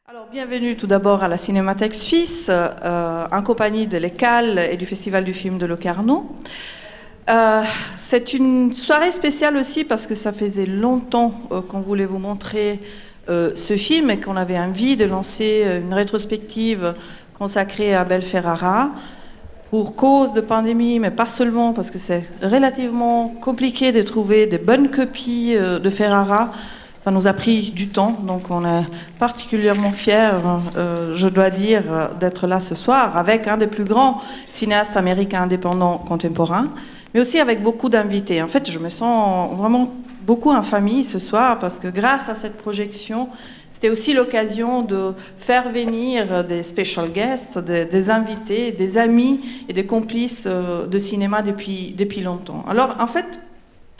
Alors, bienvenue tout d'abord à la Cinémathèque suisse, en compagnie de l'ECAL et du Festival du film de Locarno. C'est une soirée spéciale aussi parce que ça faisait longtemps qu'on voulait vous montrer ce film et qu'on avait envie de lancer une rétrospective consacrée à Abel Ferrara. Pour cause de pandémie, mais pas seulement, parce que c'est relativement compliqué de trouver des bonnes copies de Ferrara. Ça nous a pris du temps, donc on est particulièrement fiers, je dois dire, d'être là ce soir avec un des plus grands cinéastes américains indépendants contemporains, mais aussi avec beaucoup d'invités. En fait, je me sens vraiment beaucoup en famille ce soir parce que grâce à cette projection, c'était aussi l'occasion de faire venir des special guests, des invités, des amis et des complices de cinéma depuis longtemps. Alors, en fait,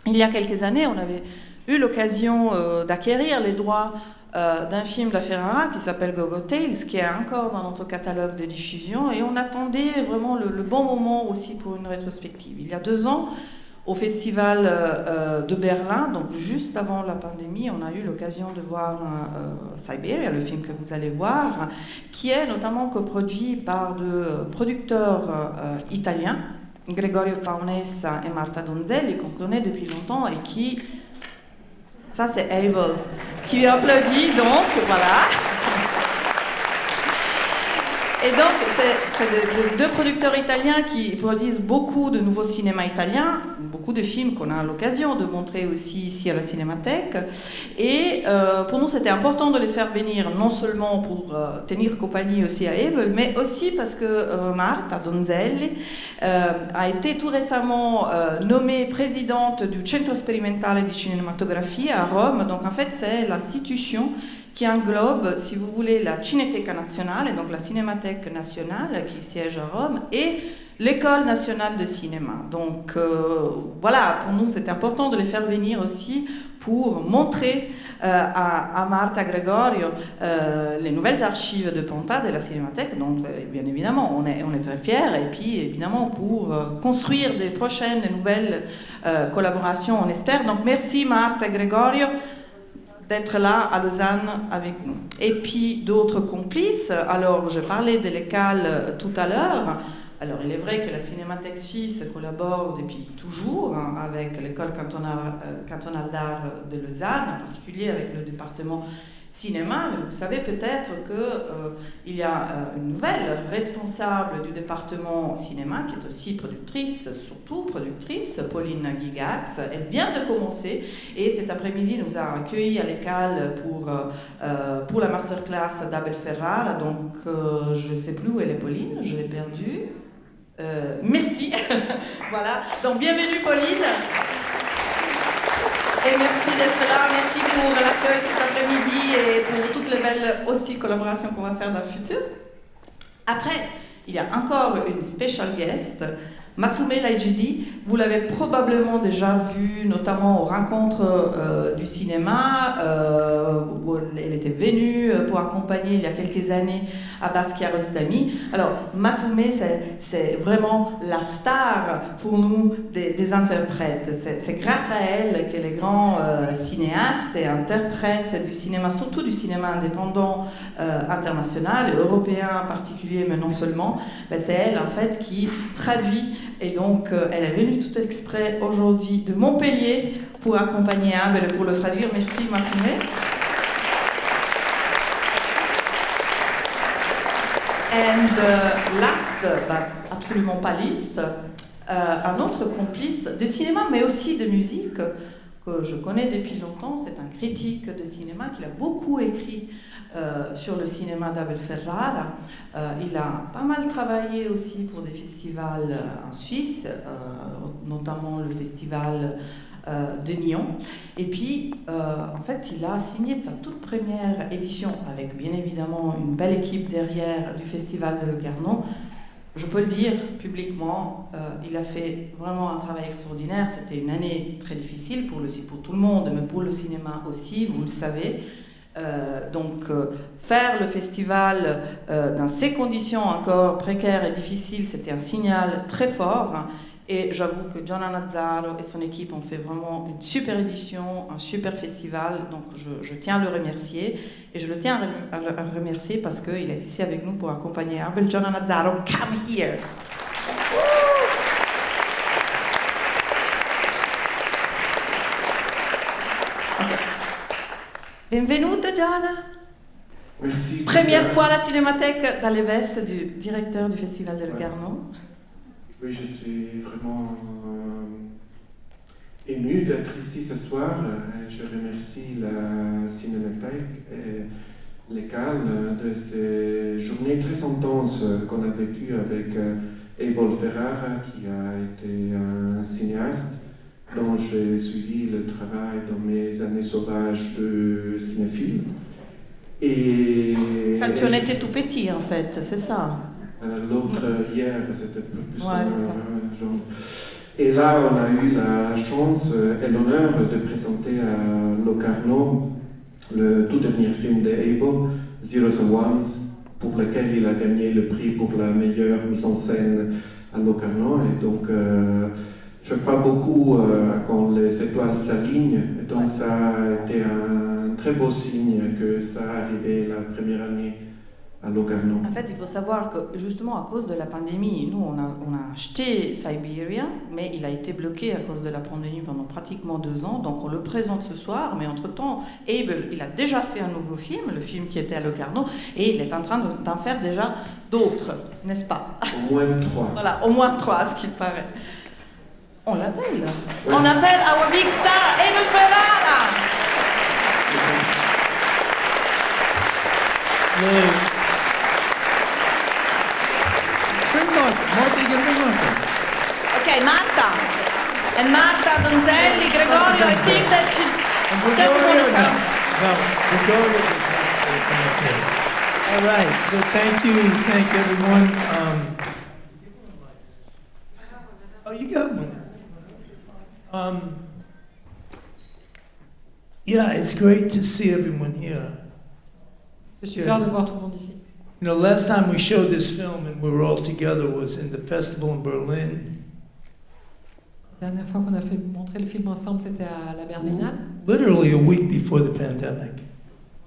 il y a quelques années, on avait eu l'occasion d'acquérir les droits d'un film de Ferrara qui s'appelle Go-Go Tales, qui est encore dans notre catalogue de diffusion, et on attendait vraiment le bon moment aussi pour une rétrospective. Il y a 2 ans, au Festival de Berlin, donc juste avant la pandémie, on a eu l'occasion de voir Siberia, le film que vous allez voir, qui est notamment coproduit par 2 producteurs italiens, Gregorio Paonessa et Marta Donzelli, qu'on connaît depuis longtemps et qui... Ça, c'est Abel qui lui applaudit, donc voilà. Et donc, c'est 2 producteurs italiens qui produisent beaucoup de nouveaux cinémas italiens, beaucoup de films qu'on a l'occasion de montrer aussi ici à la Cinémathèque. Et pour nous, c'était important de les faire venir, non seulement pour tenir compagnie aussi à Abel, mais aussi parce que Marta Donzelli a été tout récemment nommée présidente du Centro Sperimentale di Cinematografia à Rome. Donc, en fait, c'est l'institution qui englobe, si vous voulez, la Cineteca Nazionale, donc la Cinémathèque nationale qui siège à Rome, et l'École nationale de cinéma. Donc voilà, pour nous c'est important de les faire venir aussi pour montrer à Marta Gregorio les nouvelles archives de Ponta de la Cinémathèque. Donc bien évidemment, on est très fiers, et puis évidemment pour construire des prochaines, des nouvelles collaborations, on espère. Donc merci Marta Gregorio d'être là à Lausanne avec nous. Et puis d'autres complices. Alors, je parlais de l'ECAL tout à l'heure. Alors, il est vrai que la Cinémathèque suisse collabore depuis toujours avec l'École cantonale d'art de Lausanne, en particulier avec le département cinéma, mais vous savez peut-être qu'il y a une nouvelle responsable du département cinéma qui est aussi productrice, surtout productrice, Pauline Gigax. Elle vient de commencer et cet après-midi nous a accueillis à l'ECAL pour la masterclass d'Abel Ferrara. Donc je ne sais plus où elle est, Pauline, je l'ai perdue. Merci. Voilà, donc bienvenue Pauline. Et merci d'être là, merci pour l'accueil cet après-midi et pour toutes les belles aussi collaborations qu'on va faire dans le futur. Après, il y a encore une special guest, Masume Laïjidi. Vous l'avez probablement déjà vue, notamment aux rencontres du cinéma. Elle était venue pour accompagner il y a quelques années Abbas Kiarostami. Alors, Masume, c'est vraiment la star pour nous des interprètes. C'est grâce à elle que les grands cinéastes et interprètes du cinéma, surtout du cinéma indépendant international, européen en particulier, mais non seulement, c'est elle en fait qui traduit. Et donc, elle est venue tout exprès aujourd'hui de Montpellier pour accompagner Abel et pour le traduire. Merci, Masume. And last, but absolument pas least, un autre complice de cinéma, mais aussi de musique, que je connais depuis longtemps. C'est un critique de cinéma qui a beaucoup écrit sur le cinéma d'Abel Ferrara. Il a pas mal travaillé aussi pour des festivals en Suisse, notamment le festival de Nyon. Et puis, en fait, il a signé sa toute première édition avec, bien évidemment, une belle équipe derrière du festival de Locarno. Je peux le dire publiquement, il a fait vraiment un travail extraordinaire. C'était une année très difficile pour tout le monde, mais pour le cinéma aussi, vous le savez. Donc, faire le festival dans ces conditions encore précaires et difficiles, c'était un signal très fort. Et j'avoue que Gianna Nazzaro et son équipe ont fait vraiment une super édition, un super festival. Donc je tiens à le remercier. Et je le tiens à le remercier parce qu'il est ici avec nous pour accompagner Abel. Gianna Nazzaro, come here! Okay. Benvenuta Gianna! Merci. Première fois à la Cinémathèque dans les vestes du directeur du Festival de Locarno. Oui, je suis vraiment ému d'être ici ce soir. Je remercie la Cinémathèque et l'école de ces journées très intenses qu'on a vécues avec Abel Ferrara, qui a été un cinéaste dont j'ai suivi le travail dans mes années sauvages de cinéphile. Et quand tu en étais tout petit, en fait, c'est ça. L'autre hier, c'était plus ouais, c'est ça. Genre. Et là, on a eu la chance et l'honneur de présenter à Locarno le tout dernier film d'Abel, Zeros and Ones, pour lequel il a gagné le prix pour la meilleure mise en scène à Locarno. Et donc, je crois beaucoup quand les étoiles s'alignent. Et donc, ça a été un très beau signe que ça arrivait la première année à Locarno. En fait, il faut savoir que justement à cause de la pandémie, nous on a acheté Siberia, mais il a été bloqué à cause de la pandémie pendant pratiquement 2 ans. Donc on le présente ce soir, mais entre-temps, Abel, il a déjà fait un nouveau film, le film qui était à Locarno, et il est en train d'en faire déjà d'autres, n'est-ce pas? Au moins 3. Voilà, au moins 3 à ce qu'il paraît. On l'appelle. Oui. On appelle our big star, Abel Ferrara. Oui. Marta, you can bring Marta. Okay, Marta. And Marta, Donzelli, Gregorio, I think that she doesn't want to come. No, Gregorio does not stay from the page. All right, so thank everyone. Oh, you got one. Yeah, it's great to see everyone here. C'est super de voir tout le monde ici. You know, last time we showed this film and we were all together was in the festival in Berlin. La dernière fois qu'on a fait montrer le film ensemble, c'était à la Berlinale. Literally a week before the pandemic.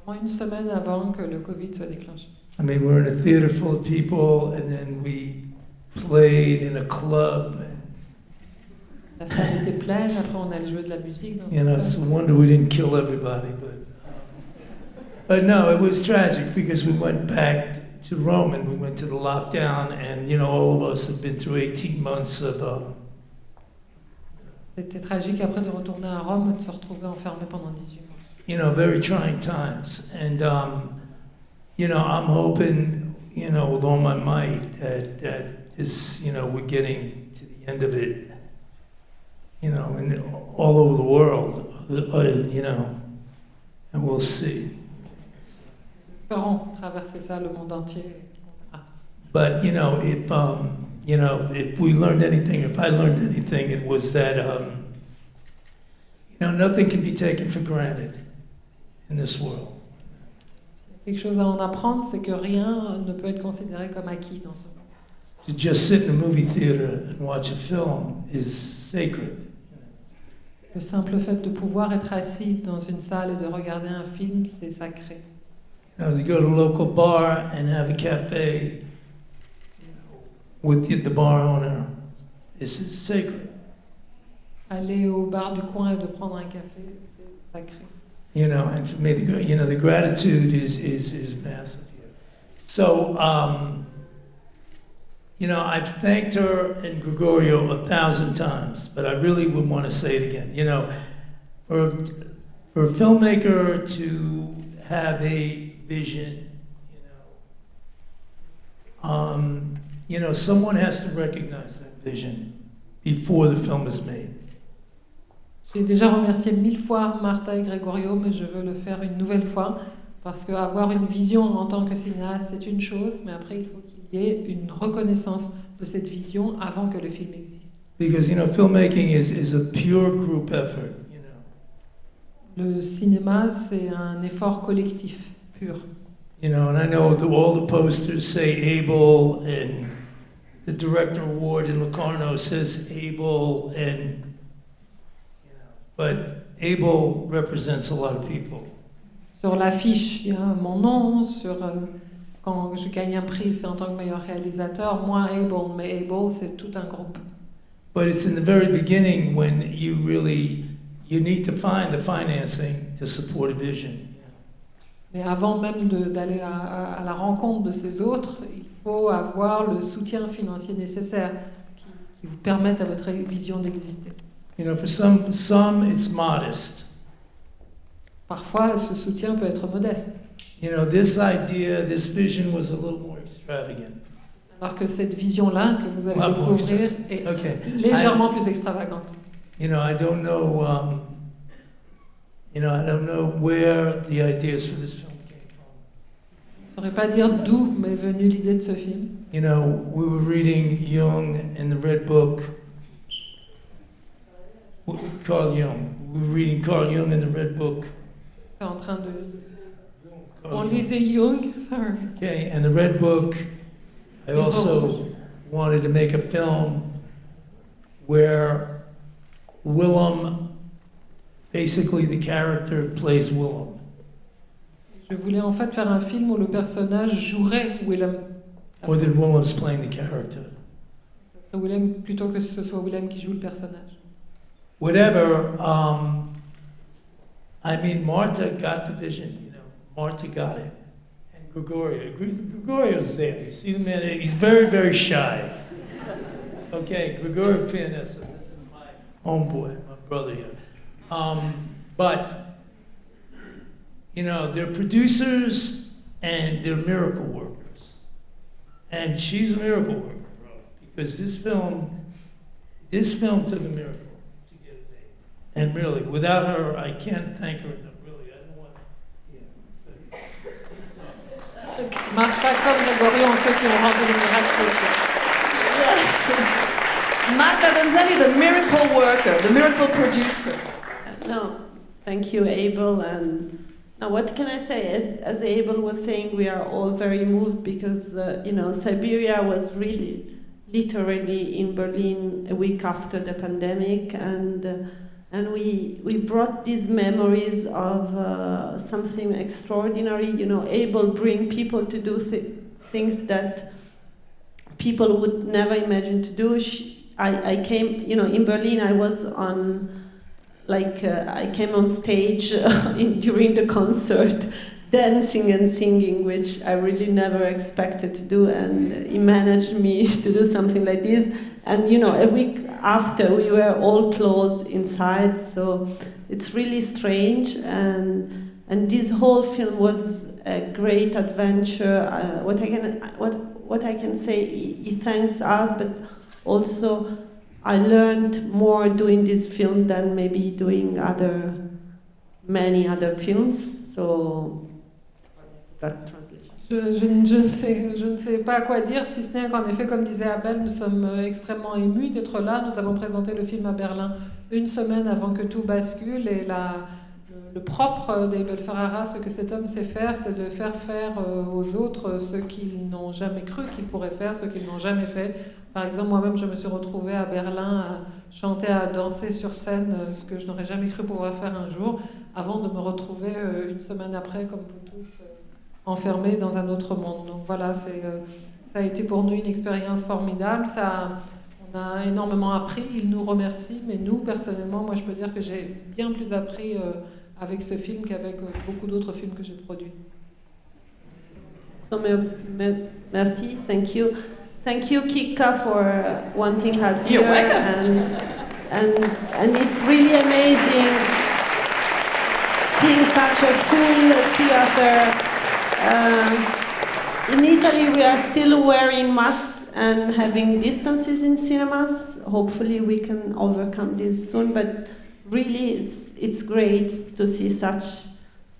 Une semaine avant que le Covid soit déclenché. I mean, we're in a theater full of people, and then we played in a club. La salle était pleine. Après, on allait jouer de la musique. You know, it's a wonder we didn't kill everybody, but no, it was tragic because we went back to Rome and we went to the lockdown, and you know, all of us have been through 18 months of. C'était tragique après de retourner à Rome et de se retrouver enfermé pendant 18 mois. You know, very trying times, and you know, I'm hoping, you know, with all my might that this, you know, we're getting to the end of it. You know, and all over the world, you know, and we'll see. Espérons traverser ça, le monde entier. But you know, if we learned anything, if I learned anything, it was that you know, nothing can be taken for granted in this world. Quelque chose à en apprendre, c'est que rien ne peut être considéré comme acquis dans ce monde. To just sit in a movie theater and watch a film is sacred. Le simple fait de pouvoir être assis dans une salle et de regarder un film, c'est sacré. You know, to go to a local bar and have a cafe, you know, with the bar owner, this is sacred. Aller au bar du coin et de prendre un café, c'est sacré. You know, and for me, the gratitude is massive here. So, you know, I've thanked her and Gregorio 1,000 times, but I really would want to say it again. You know, for a filmmaker to have a vision, you know, someone has to recognize that vision before the film is made. J'ai déjà remercié 1000 fois Marta et Gregorio, mais je veux le faire une nouvelle fois, parce qu'avoir une vision en tant que cinéaste, c'est une chose, mais après, il faut qu'il y ait une reconnaissance de cette vision avant que le film existe. Because, you know, filmmaking is a pure group effort, you know. Le cinéma, c'est un effort collectif, pur. You know, and I know all the posters say Abel and the director award in Locarno says Abel, and but Abel represents a lot of people. Sur l'affiche, il y a mon nom. Quand je gagne un prix, c'est en tant que meilleur réalisateur. Moi, Abel, mais Abel, c'est tout un groupe. But it's in the very beginning when you need to find the financing to support a vision. Mais avant même d'aller à la rencontre de ces autres, il faut avoir le soutien financier nécessaire qui vous permette à votre vision d'exister. For some it's modest. Parfois, ce soutien peut être modeste. This vision was a little more extravagant. Alors que cette vision-là que vous allez découvrir est légèrement plus extravagante. I don't know. I don't know where the ideas for this film came from. Je ne saurais pas dire d'où m'est venue l'idée de ce film. We were reading Jung in the Red Book. Carl Jung. We were reading Carl Jung in the Red Book. En train de. On lisait Jung, sorry. Okay, and the Red Book. I also wanted to make a film where Willem, basically the character plays Willem. Je voulais en fait faire un film où le personnage jouerait Willem. Or that Willem's playing the character. Ce serait Willem plutôt que ce soit Willem qui joue le personnage. Whatever. Marta got the vision. Marta got it. Gregorio's there. You see the man, he's very, very shy. Okay, Gregorio Pianista, this is my homeboy, my brother here. But, they're producers and they're miracle workers. And she's a miracle worker, bro, because this film took a miracle to get it made. And really, without her, I can't thank her enough. Martha comme Gregorio ont ceux qui ont rendu le miracle possible. Marta Donzelli, the miracle worker, the miracle producer. No, thank you, Abel. And now, what can I say? As Abel was saying, we are all very moved because Siberia was really, literally in Berlin a week after the pandemic, and we brought these memories of something extraordinary. Abel bring people to do things that people would never imagine to do. I came, in Berlin. I was on, I came on stage during the concert, dancing and singing, which I really never expected to do, and he managed me to do something like this. And a week after, we were all closed inside, so it's really strange. And this whole film was a great adventure. What I can say, he thanks us, but also I learned more doing this film than maybe doing many other films. So that translation. Je ne sais pas quoi dire, si ce n'est qu'en effet, comme disait Abel, nous sommes extrêmement émus d'être là. Nous avons présenté le film à Berlin une semaine avant que tout bascule, et le propre d'Abel Ferrara, ce que cet homme sait faire, c'est de faire aux autres ce qu'ils n'ont jamais cru qu'ils pourraient faire, ce qu'ils n'ont jamais fait. Par exemple, moi-même, je me suis retrouvée à Berlin à chanter, à danser sur scène, ce que je n'aurais jamais cru pouvoir faire un jour, avant de me retrouver une semaine après, comme vous tous, enfermés dans un autre monde. Donc voilà, ça a été pour nous une expérience formidable. On a énormément appris, il nous remercie, mais nous, personnellement, moi je peux dire que j'ai bien plus appris avec ce film qu'avec beaucoup d'autres films que j'ai produits. So, merci, thank you. Thank you, Kika, for wanting us here. You're welcome. And it's really amazing seeing such a full theater. In Italy, we are still wearing masks and having distances in cinemas. Hopefully, we can overcome this soon. But really, it's great to see such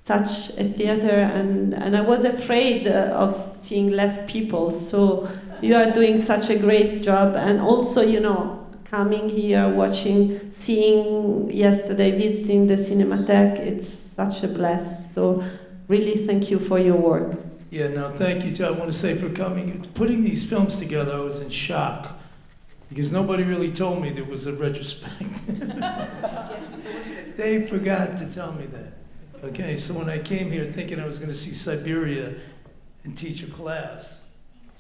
a theater. And I was afraid of seeing less people. So you are doing such a great job. And also, coming here, seeing yesterday, visiting the Cinematheque, it's such a bless. So really, thank you for your work. Yeah, no, thank you too. I want to say for coming. Putting these films together, I was in shock because nobody really told me there was a retrospect. They forgot to tell me that. Okay, so when I came here thinking I was going to see Siberia and teach a class.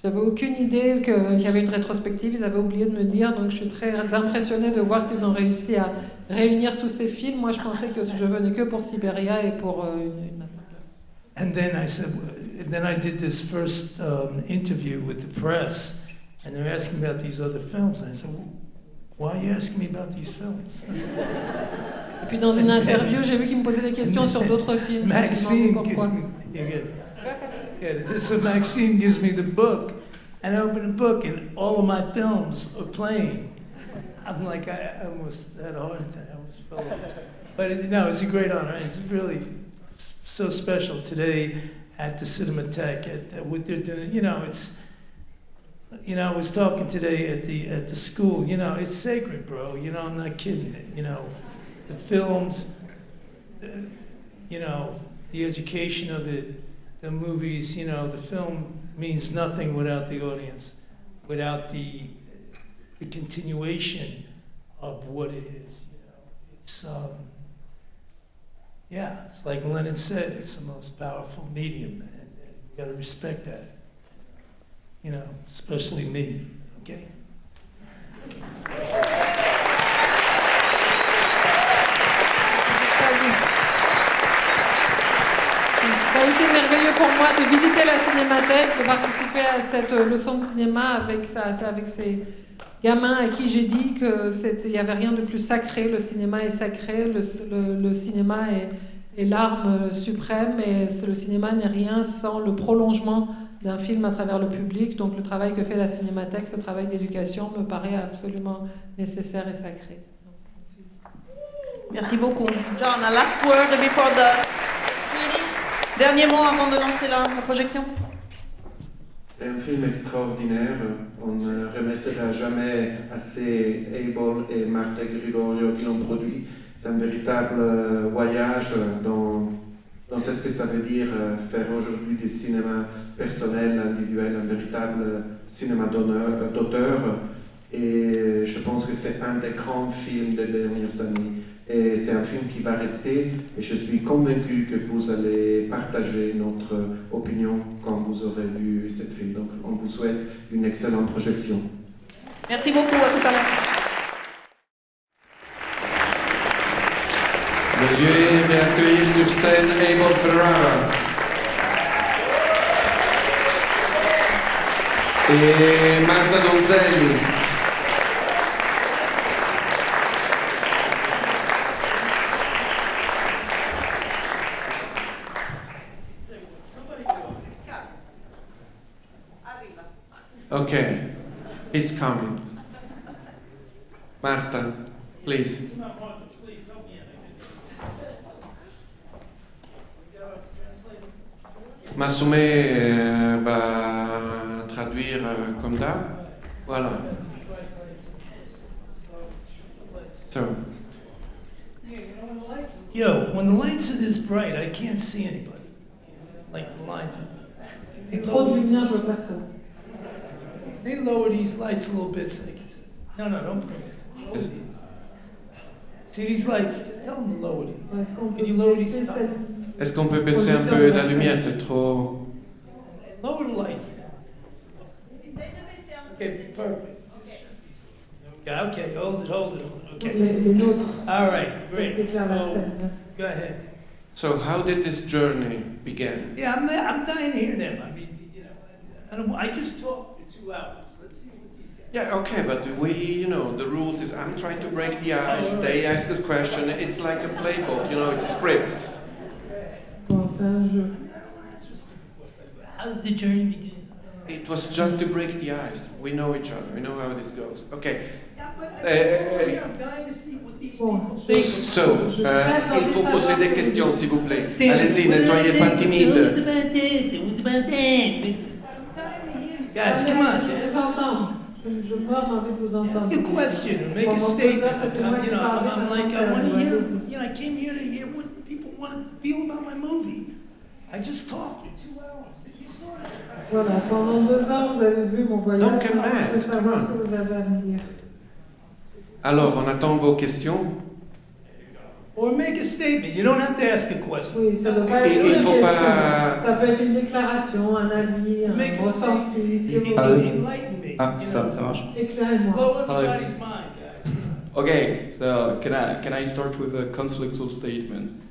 J'avais aucune idée qu'il y avait une rétrospective, ils avaient oublié de me dire, donc je suis très impressionnée de voir qu'ils ont réussi à réunir tous ces films. Moi, je pensais que je venais que pour Siberia et pour une masterclass. And then I did this first interview with the press, and they're asking about these other films, and I said, well, why are you asking me about these films? Et puis dans une interview, j'ai vu qu'ils me posaient des questions sur d'autres films. Maxime gives me, so Maxime gives me the book, and I open the book, and all of my films are playing. I'm like, I almost had a heart attack. I almost fell over. But it's a great honor. It's really so special today at the Cinematheque, at what they're doing. I was talking today at the school. It's sacred, bro. I'm not kidding. The films, the education of it, the movies, the film means nothing without the audience, without the continuation of what it is. It's it's like Lenin said, it's the most powerful medium, and you got to respect that. Especially me. Okay. Ça a été merveilleux pour moi de visiter la Cinémathèque, de participer à cette leçon de cinéma avec ces gamins à qui j'ai dit qu'il n'y avait rien de plus sacré. Le cinéma est sacré, le cinéma est l'arme suprême, et le cinéma n'est rien sans le prolongement d'un film à travers le public. Donc le travail que fait la Cinémathèque, ce travail d'éducation, me paraît absolument nécessaire et sacré. Merci beaucoup. John, a last word before the screening. Dernier mot avant de lancer la projection. C'est un film extraordinaire. On ne remerciera jamais assez Abel et Marta Gregorio qui l'ont produit. C'est un véritable voyage dans ce que ça veut dire faire aujourd'hui du cinéma personnel, individuel, un véritable cinéma d'auteur. Et je pense que c'est un des grands films des dernières années. Et c'est un film qui va rester, et je suis convaincu que vous allez partager notre opinion quand vous aurez vu ce film. Donc on vous souhaite une excellente projection. Merci beaucoup, à tout à l'heure. Le lieu va accueillir sur scène Abel Ferrara et Marta Donzelli. Okay, he's coming. Marta, please. Massoumé va traduire comme d'hab. Voilà. So. Yo, when the lights are this bright, I can't see anybody. Like blinded. Trop de lumière, je vois personne. They lower these lights a little bit so I can see. No, don't bring it. Lower these. See these lights? Just tell them to lower these. Can you lower these? Est-ce qu'on peut baisser un peu la lumière? C'est trop. Lower the lights down. Okay, perfect. Okay, hold it. Okay. Les nôtres. All right, great. So, go ahead. So how did this journey begin? Yeah, I'm dying to hear them. I mean, I just talked for 2 hours. Let's see what these guys. Yeah, okay, but the rules is I'm trying to break the ice. They ask a question. It's like a playbook, it's a script. Bon, c'est un jeu. How did the journey begin? It was just to break the ice. We know each other. We know how this goes. Okay. I'm dying to see what these people think. So, il faut poser des questions, s'il vous plaît. Allez-y, ne soyez pas timide. Guys, come on. Je vous entends. Je meurs d'envie de vous entendre. Ask a question or make a statement. I'm like, I want to hear, I came here to hear what people want to feel about my movie. I just talked for 2 hours. You say Voilà, pendant 2 ans, vous avez vu mon voyage. Donc, Alors, je veux come savoir on. ce que vous avez à me dire. Alors, on attend vos questions. Or make a statement. You don't have to ask a question. Oui, ça doit pas Il être une faut question. pas- Ça peut être une déclaration, un avis, un Make a ressenti, ce que vous Ah, voulez. Enlighten me. Ah, you ça, know. ça marche. Éclairez-moi. Blow everybody's mind, guys. Okay, so can I start with a conflictual statement?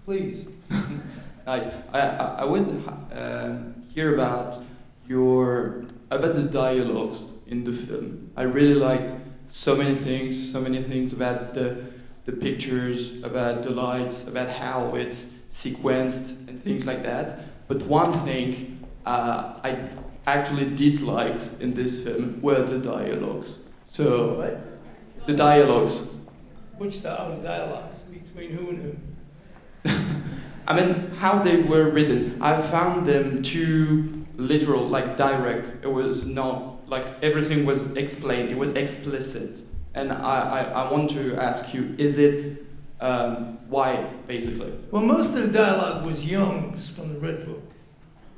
Please. Nice. I would hear about the dialogues in the film. I really liked so many things about the pictures, about the lights, about how it's sequenced and things like that. But one thing I actually disliked in this film were the dialogues. So What? the dialogues. Which the dialogues between who and who? I mean, how they were written, I found them too literal, like direct. It was not, like everything was explained, it was explicit. And I want to ask you, is it, why, basically? Well, most of the dialogue was Jung's from the Red Book.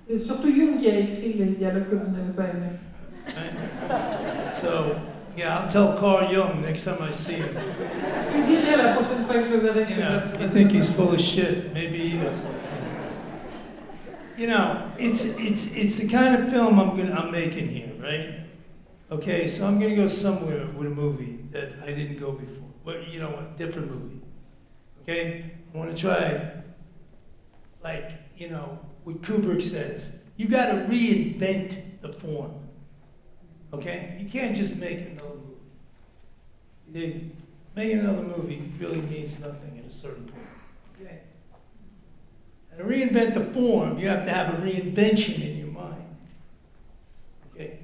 C'est surtout Jung qui a écrit les dialogues que vous n'avez pas aimés. Right? So, yeah, I'll tell Carl Jung next time I see him. Je lui dirai la prochaine fois que je le verrai. You know, you think he's full of shit. Maybe he is. You know, it's the kind of film I'm making here, right? Okay, so I'm gonna go somewhere with a movie that I didn't go before. Well, you know, a different movie. Okay? I wanna try, like, you know, what Kubrick says. You gotta reinvent the form. Okay? You can't just make another movie. Making another movie really means nothing at a certain point. Okay? And to reinvent the form, you have to have a reinvention in your mind. Okay?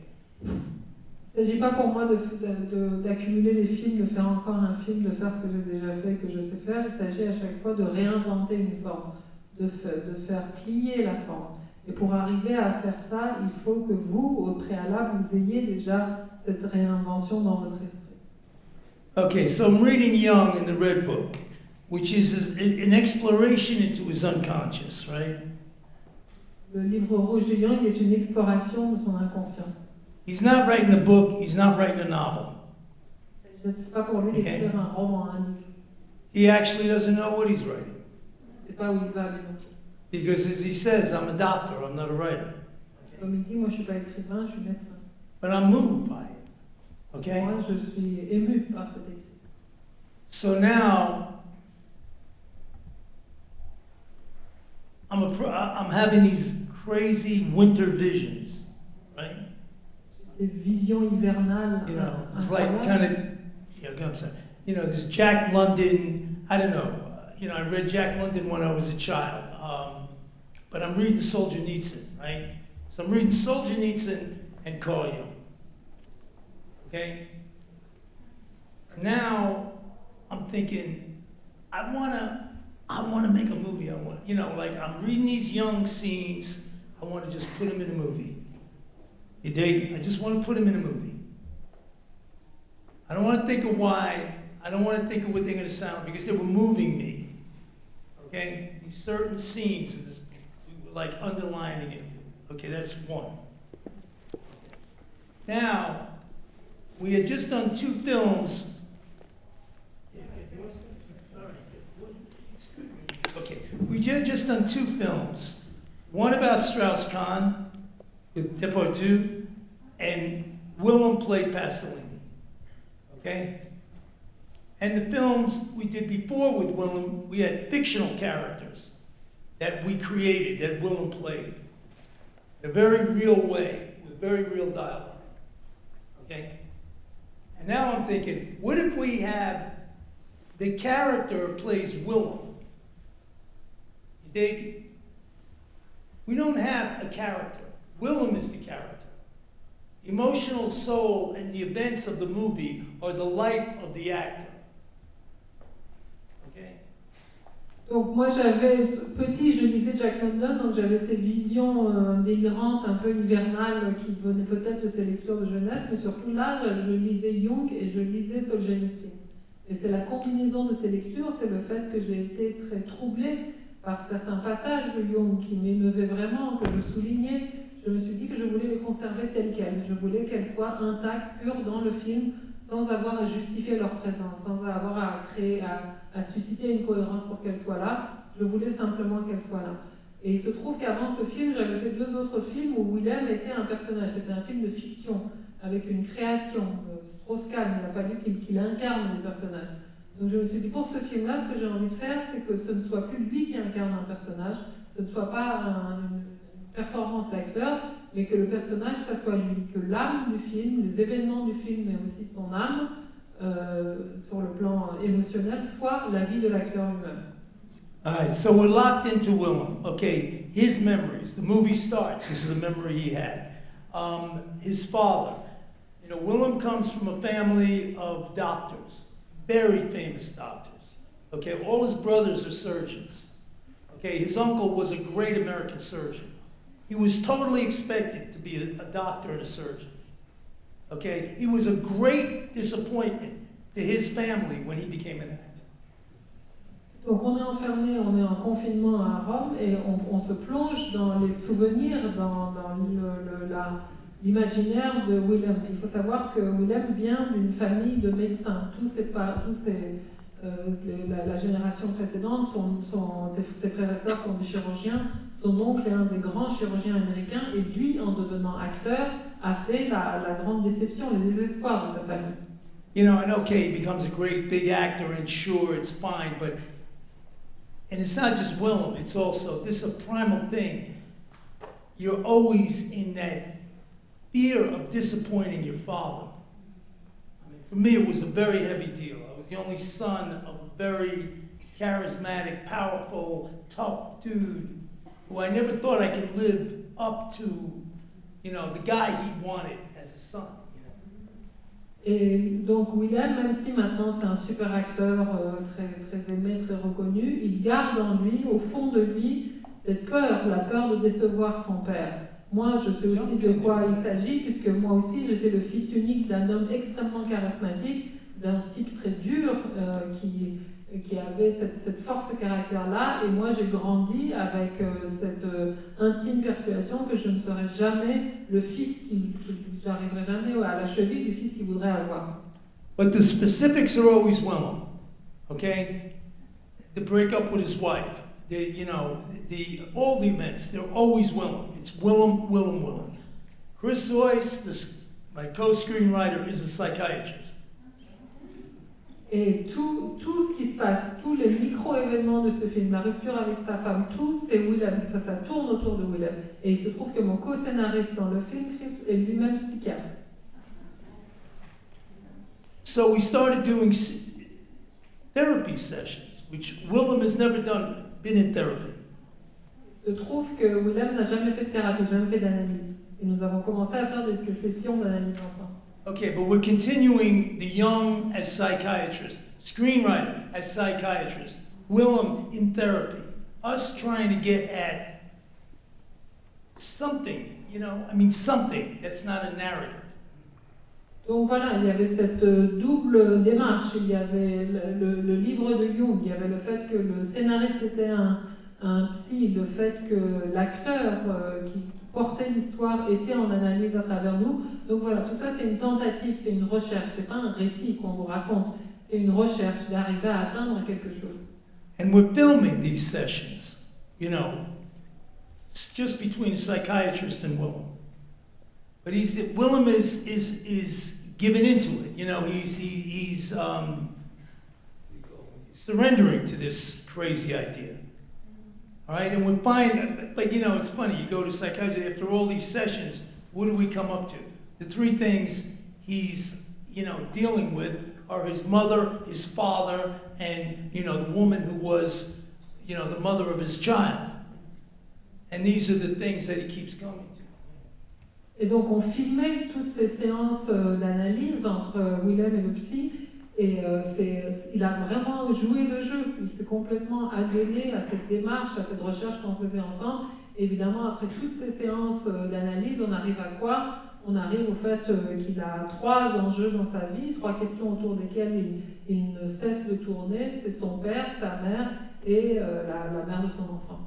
Il ne s'agit pas pour moi d'accumuler des films, de faire encore un film, de faire ce que j'ai déjà fait, que je sais faire. Il s'agit à chaque fois de réinventer une forme, de faire plier la forme. Et pour arriver à faire ça, il faut que vous, au préalable, vous ayez déjà cette réinvention dans votre esprit. Okay, so I'm reading Jung in the Red Book, which is an exploration into his unconscious, right? Le livre rouge de Jung est une exploration de son inconscient. He's not writing a book, he's not writing a novel. Ce n'est pas pour lui d'écrire un roman, un livre. He actually doesn't know what he's writing. C'est pas où il va, lui non plus. Because as he says, I'm a doctor, I'm not a writer. Comme il dit, moi je suis pas écrivain, je suis médecin. But I'm moved by it. Okay? Moi je suis ému par cet écrit. So now, I'm having these crazy winter visions, right? Ces visions hivernales. You know, it's like incroyables. kind of, yeah, I'm sorry. You know, this Jack London, I don't know. You know, I read Jack London when I was a child. But I'm reading Solzhenitsyn, right? So I'm reading Solzhenitsyn and Carl Jung. Okay? Now I'm thinking, I wanna make a movie. You know, like I'm reading these Jung scenes. I want to just put them in a movie. You dig? I just want to put them in a movie. I don't want to think of why. I don't want to think of what they're going to sound because they were moving me. Okay? These certain scenes, in this, like underlining it. Okay, that's one. Now, we had just done 2 films. Okay, we had just done 2 films. One about Strauss-Kahn with Depardieu, and Willem played Pasolini. Okay? And the films we did before with Willem, we had fictional characters that we created, that Willem played. In a very real way, with very real dialogue. Okay? And now I'm thinking, what if we have the character plays Willem? You dig? We don't have a character. Willem is the character. The emotional soul and the events of the movie are the life of the actor. Okay? Donc moi j'avais, petit, je lisais Jack London, donc j'avais ces visions délirantes, un peu hivernales, qui venaient peut-être de ces lectures de jeunesse, mais surtout là, je lisais Jung et je lisais Solzhenitsyn. Et c'est la combinaison de ces lectures, c'est le fait que j'ai été très troublée par certains passages de Jung qui m'émeuvaient vraiment, que je soulignais, je me suis dit que je voulais les conserver telles quelles. Je voulais qu'elles soient intactes, pures dans le film, sans avoir à justifier leur présence, sans avoir à créer, à susciter une cohérence pour qu'elles soient là. Je voulais simplement qu'elles soient là. Et il se trouve qu'avant ce film, j'avais fait 2 autres films où Willem était un personnage. C'était un film de fiction, avec une création. Strauss-Kahn, il a fallu qu'il incarne le personnage. Donc je me suis dit, pour ce film-là, ce que j'ai envie de faire, c'est que ce ne soit plus lui qui incarne un personnage, ce ne soit pas une performance d'acteur, mais que le personnage, ça soit lui, que l'âme du film, les événements du film, mais aussi son âme, sur le plan émotionnel, soit la vie de l'acteur lui-même. All right, so we're locked into Willem. Okay, his memories. The movie starts. This is a memory he had. His father. You know, Willem comes from a family of doctors, very famous doctors. Okay, all his brothers are surgeons. Okay, his uncle was a great American surgeon. He was totally expected to be a doctor and a surgeon. Okay, he was a great disappointment to his family when he became an actor. Donc on est enfermé, on est en confinement à Rome et on se plonge dans les souvenirs, dans l'imaginaire de Willem. Il faut savoir que Willem vient d'une famille de médecins. La génération précédente, ses frères et sœurs sont des chirurgiens. Son oncle est un des grands chirurgiens américains et lui, en devenant acteur, a fait la grande déception, le désespoir de sa famille. You know, and okay, he becomes a great big actor, and sure, it's fine, but and it's not just Willem, it's also, this is a primal thing. You're always in that fear of disappointing your father. I mean, for me, it was a very heavy deal. I was the only son of a very charismatic, powerful, tough dude who I never thought I could live up to, you know, the guy he wanted as a son. Et donc Willem, même si maintenant c'est un super acteur très, très aimé, très reconnu, il garde en lui, au fond de lui, cette peur, la peur de décevoir son père. Moi, je sais aussi de quoi il s'agit, puisque moi aussi j'étais le fils unique d'un homme extrêmement charismatique, d'un type très dur, qui avait cette force de caractère-là, et moi j'ai grandi avec cette intime persuasion que je ne serais jamais le fils j'arriverai jamais à la cheville du fils qu'il voudrait avoir. But the specifics are always Willem, okay? The breakup with his wife, all the events, they're always Willem. It's Willem, Willem, Willem. Chris Zoyce, my co-screenwriter, is a psychiatrist. Et tout ce qui se passe, tous les micro-événements de ce film, la rupture avec sa femme, tout c'est Willem, ça tourne autour de Willem. Et il se trouve que mon co-scénariste dans le film, Chris, est lui-même psychiatre. So we started doing therapy sessions, which Willem has never been in therapy. Il se trouve que Willem n'a jamais fait de thérapie, jamais fait d'analyse. Et nous avons commencé à faire des sessions d'analyse ensemble. Okay, but we're continuing the young as psychiatrist, screenwriter as psychiatrist, Willem in therapy, us trying to get at something, something that's not a narrative. Donc voilà, il y avait cette double démarche. Il y avait le livre de Jung, il y avait le fait que le scénariste était un psy, le fait que l'acteur qui portait l'histoire était en analyse à travers nous. Donc voilà, tout ça c'est une tentative, c'est une recherche, c'est pas un récit qu'on vous raconte, c'est une recherche d'arriver à atteindre quelque chose. And we're filming these sessions, it's just between a psychiatrist and Willem. But Willem is giving into it, he's surrendering to this crazy idea. All right, and we find, but it's funny, you go to psychiatry, after all these sessions, what do we come up to? The 3 things he's, dealing with are his mother, his father, and, the woman who was, the mother of his child. And these are the things that he keeps coming to. Et donc on filmait toutes ces séances d'analyse entre Willem et le psy, et il a vraiment joué le jeu. Il s'est complètement adonné à cette démarche, à cette recherche qu'on faisait ensemble. Évidemment, après toutes ces séances d'analyse, on arrive à quoi? On arrive au fait qu'il a 3 enjeux dans sa vie, 3 questions autour desquelles il ne cesse de tourner. C'est son père, sa mère et la mère de son enfant.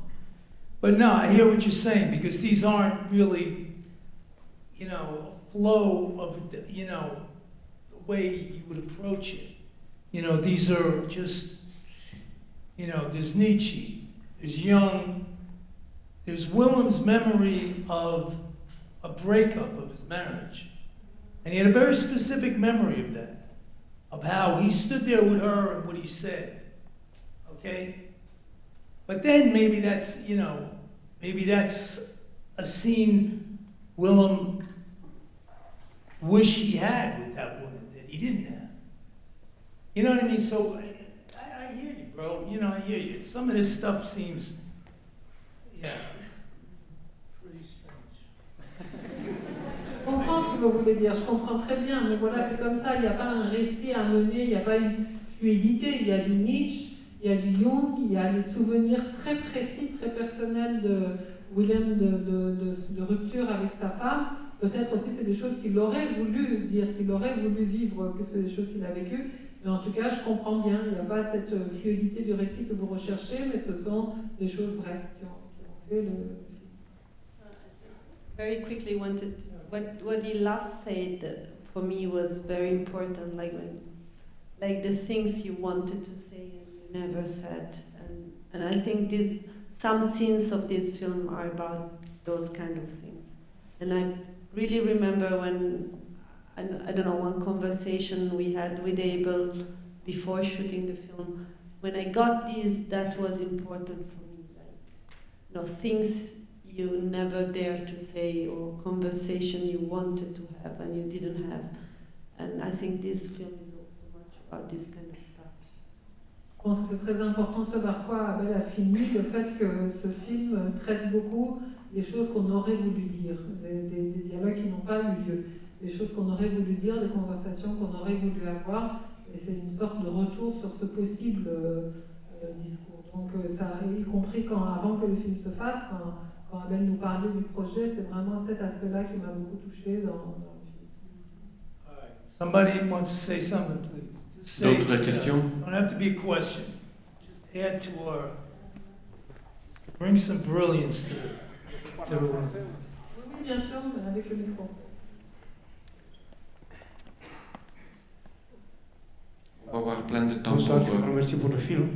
But no, I hear what you're saying, because these aren't really, a flow of, the way you would approach it. These are just, there's Nietzsche, there's Jung, there's Willem's memory of a breakup of his marriage. And he had a very specific memory of that, of how he stood there with her and what he said. Okay? But then maybe that's a scene Willem wished he had with that woman that he didn't have. You know what I mean? So I hear you, bro. I hear you. Some of this stuff seems, pretty strange. Je comprends ce que vous voulez dire, je comprends très bien, mais voilà, c'est comme ça, il n'y a pas un récit à mener, il n'y a pas une fluidité, il y a du Nietzsche, il y a du Jung, il y a des souvenirs très précis, très personnels de Willem de rupture avec sa femme. Peut-être aussi c'est des choses qu'il aurait voulu dire, qu'il aurait voulu vivre plus que des choses qu'il a vécues. Mais en tout cas, je comprends bien, il n'y a pas cette fluidité du récit que vous recherchez, mais ce sont des choses vraies qui ont fait le film. Very quickly wanted what he last said for me was very important, like the things you wanted to say and you never said, and I think some scenes of this film are about those kind of things. And I really remember when I don't know, one conversation we had with Abel before shooting the film, when I got this, that was important for me, things you never dare to say, or conversation you wanted to have and you didn't have. And I think this film is also much about this kind of stuff. Je pense que c'est très important ce par quoi Abel a fini, le fait que ce film traite beaucoup des choses qu'on aurait voulu dire, des dialogues qui n'ont pas eu lieu, des choses qu'on aurait voulu dire, des conversations qu'on aurait voulu avoir, et c'est une sorte de retour sur ce possible discours. Donc ça, y compris avant que le film se fasse, quand Abel nous parlait du projet, c'est vraiment cet aspect-là qui m'a beaucoup touchée dans le film. All right. Somebody wants to say something, please. Just say, D'autres questions? Don't have to be a question. Just add to bring some brilliance to the room. Oui, bien sûr, mais avec le micro. On va avoir plein de temps Bonsoir, pour... je vous remercie pour le film.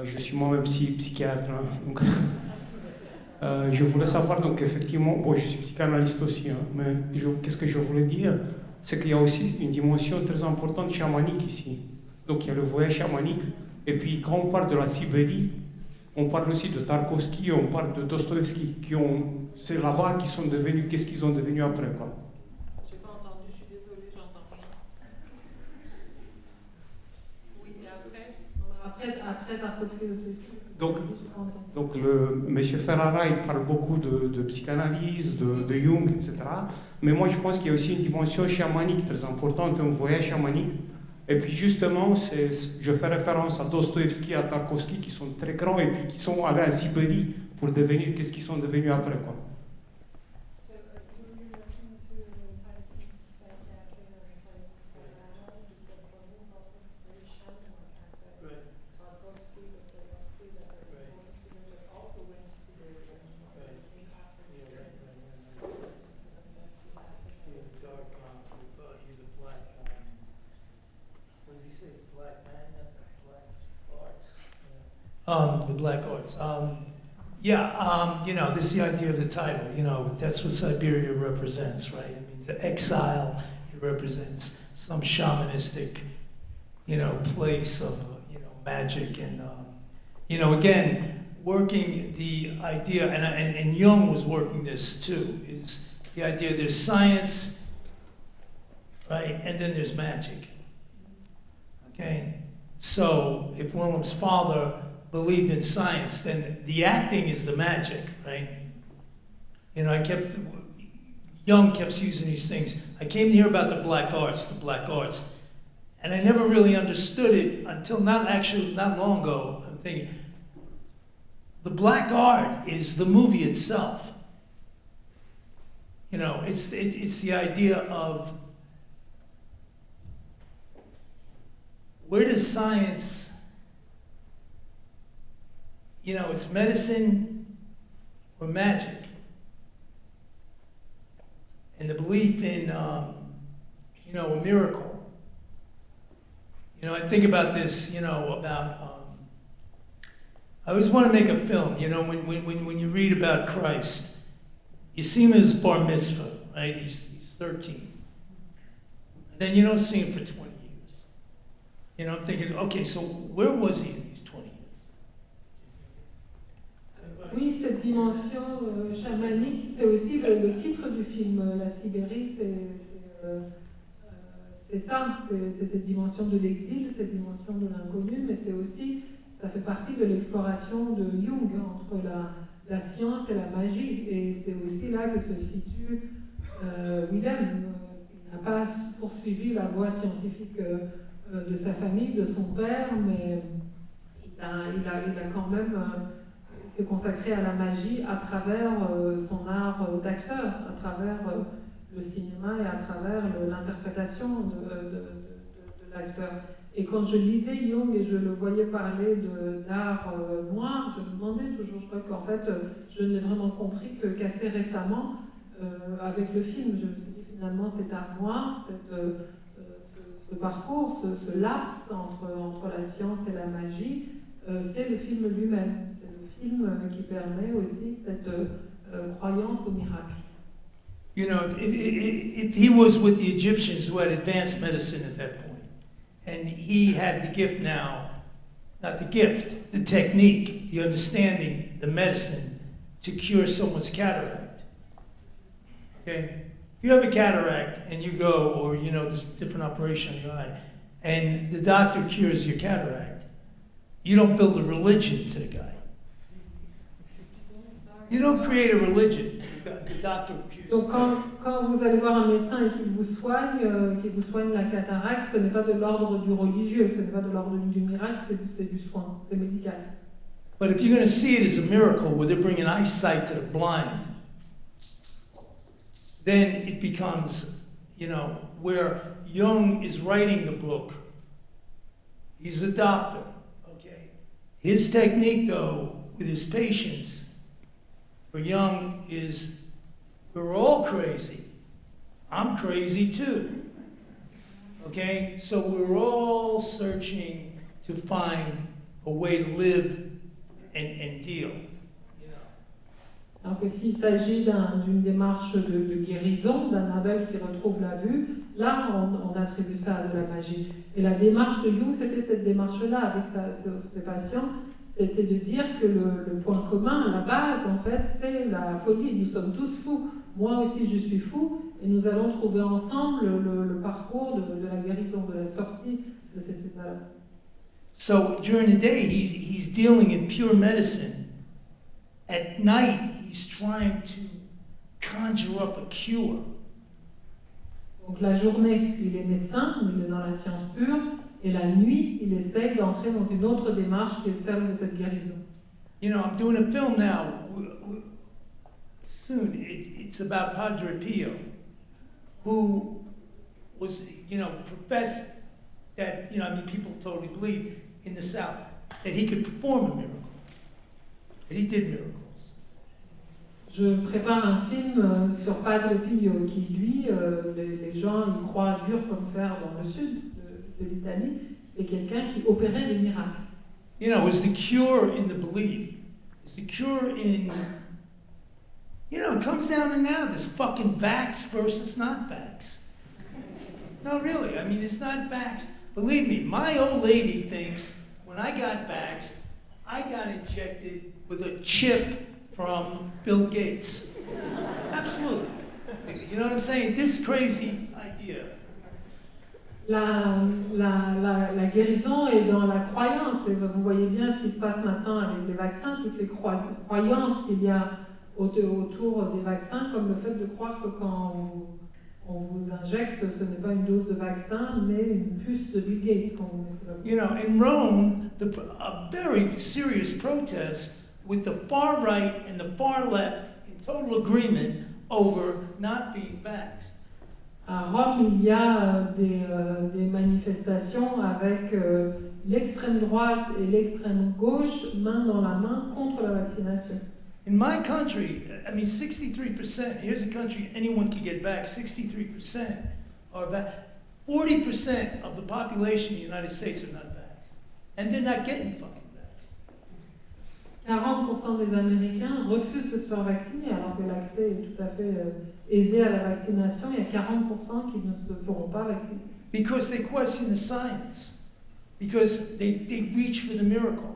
Je suis moi-même psychiatre. Donc, je voulais savoir, donc effectivement, je suis psychanalyste aussi, mais qu'est-ce que je voulais dire? C'est qu'il y a aussi une dimension très importante chamanique ici. Donc il y a le voyage chamanique, et puis quand on parle de la Sibérie, on parle aussi de Tarkovsky, on parle de Dostoïevski, c'est là-bas qu'ils sont devenus, qu'est-ce qu'ils ont devenu après, quoi. Je n'ai pas entendu, je suis désolée, j'entends rien. Oui, et après Tarkovsky aussi. Donc M. Ferrara, il parle beaucoup de psychanalyse, de Jung, etc. Mais moi, je pense qu'il y a aussi une dimension chamanique très importante, un voyage chamanique. Et puis justement, je fais référence à Dostoïevski, à Tarkovsky, qui sont très grands et puis qui sont allés à Sibérie pour devenir, qu'est-ce qu'ils sont devenus après, quoi. The Black Arts. This is the idea of the title. That's what Siberia represents, right? It means the exile. It represents some shamanistic, place of, magic and, again, working the idea, and Jung was working this too, is the idea there's science, right, and then there's magic. Okay? So if Willem's father believed in science, then the acting is the magic, right? Jung kept using these things. I came to hear about the black arts, and I never really understood it until not long ago. I'm thinking, the black art is the movie itself. It's the idea of where does science you know, it's medicine or magic. And the belief in, you know, a miracle. You know, I think about this, you know, about, I always want to make a film, you know, when you read about Christ, you see him as bar mitzvah, right? He's 13. And then you don't see him for 20 years. You know, I'm thinking, okay, so where was he in these 20 years? Oui, cette dimension chamanique, c'est aussi le titre du film, La Sibérie, c'est ça, c'est cette dimension de l'exil, cette dimension de l'inconnu, mais c'est aussi, ça fait partie de l'exploration de Jung entre la science et la magie, et c'est aussi là que se situe Willem. Il n'a pas poursuivi la voie scientifique de sa famille, de son père, mais il a quand même s'est consacré à la magie à travers son art d'acteur, à travers le cinéma et à travers l'interprétation de l'acteur. Et quand je lisais Jung et je le voyais parler d'art noir, je me demandais toujours, je crois qu'en fait, je n'ai vraiment compris qu'assez récemment, avec le film, je me suis dit finalement cet art noir, ce parcours, ce laps entre la science et la magie, c'est le film lui-même. C'est le film qui permet aussi cette croyance au miracle. You know, if he was with the Egyptians who had advanced medicine at that point, and he had the gift now, not the gift, the technique, the understanding, the medicine to cure someone's cataract. Okay? If you have a cataract and you go, or you know, there's a different operation on your eye, and the doctor cures your cataract, you don't build a religion to the guy. You don't create a religion. The doctor cures. Donc quand vous allez voir un médecin et qu'il vous soigne la cataracte, ce n'est pas de l'ordre du religieux, ce n'est pas de l'ordre du miracle, c'est du soin, c'est médical. But if you're going to see it as a miracle where they're bringing eyesight to the blind, then it becomes, you know, where Jung is writing the book. He's a doctor, okay? His technique, though, with his patients, for Jung is, we're all crazy. I'm crazy too. Okay? So we're all searching to find a way to live and deal. You know? Alors que s'il s'agit d'une démarche de guérison, d'un aveugle qui retrouve la vue, là on attribue ça à de la magie. Et la démarche de Jung, c'était cette démarche-là avec ses patients. C'était de dire que le point commun, la base, en fait, c'est la folie. Nous sommes tous fous. Moi aussi, je suis fou. Et nous allons trouver ensemble le parcours de la guérison, de la sortie de cet état-là. So during the day, he's dealing in pure medicine. At night, he's trying to conjure up a cure. Donc la journée, il est médecin, il est dans la science pure. Et la nuit, il essaye d'entrer dans une autre démarche qui est celle de cette guérison. You know, I'm doing a film now. Soon, it's about Padre Pio, who was, you know, professed that, you know, I mean, people totally believe in the South that he could perform a miracle, that he did miracles. Je prépare un film sur Padre Pio qui, lui, les gens y croient dur comme fer dans le sud de l'Italie, c'est quelqu'un qui opérait des miracles. You know, is the cure in the belief? Is the cure in, you know, it comes down to now this fucking vax versus not vax. No, really, I mean, it's not vaxxed. Believe me, my old lady thinks when I got vaxxed, I got injected with a chip from Bill Gates. Absolutely. You know what I'm saying? This crazy idea. La guérison est dans la croyance. Et vous voyez bien ce qui se passe maintenant avec les vaccins, toutes les croyances qu'il y a autour des vaccins, comme le fait de croire que quand on vous injecte, ce n'est pas une dose de vaccin, mais une puce de Bill Gates. You know, in Rome, a very serious protest with the far right and the far left in total agreement over not being vaxxed. À Rome, il y a des manifestations avec l'extrême droite et l'extrême gauche, main dans la main, contre la vaccination. In my country, I mean, 63%, here's a country anyone can get back, 63% are back. 40% of the population in the United States are not vaxxed. And they're not getting fucking vaxxed. 40% des Américains refusent de se faire vacciner alors que l'accès est tout à fait aisé à la vaccination. Il y a 40% qui ne se feront pas vacciner. Because they question the science. Because they reach for the miracle.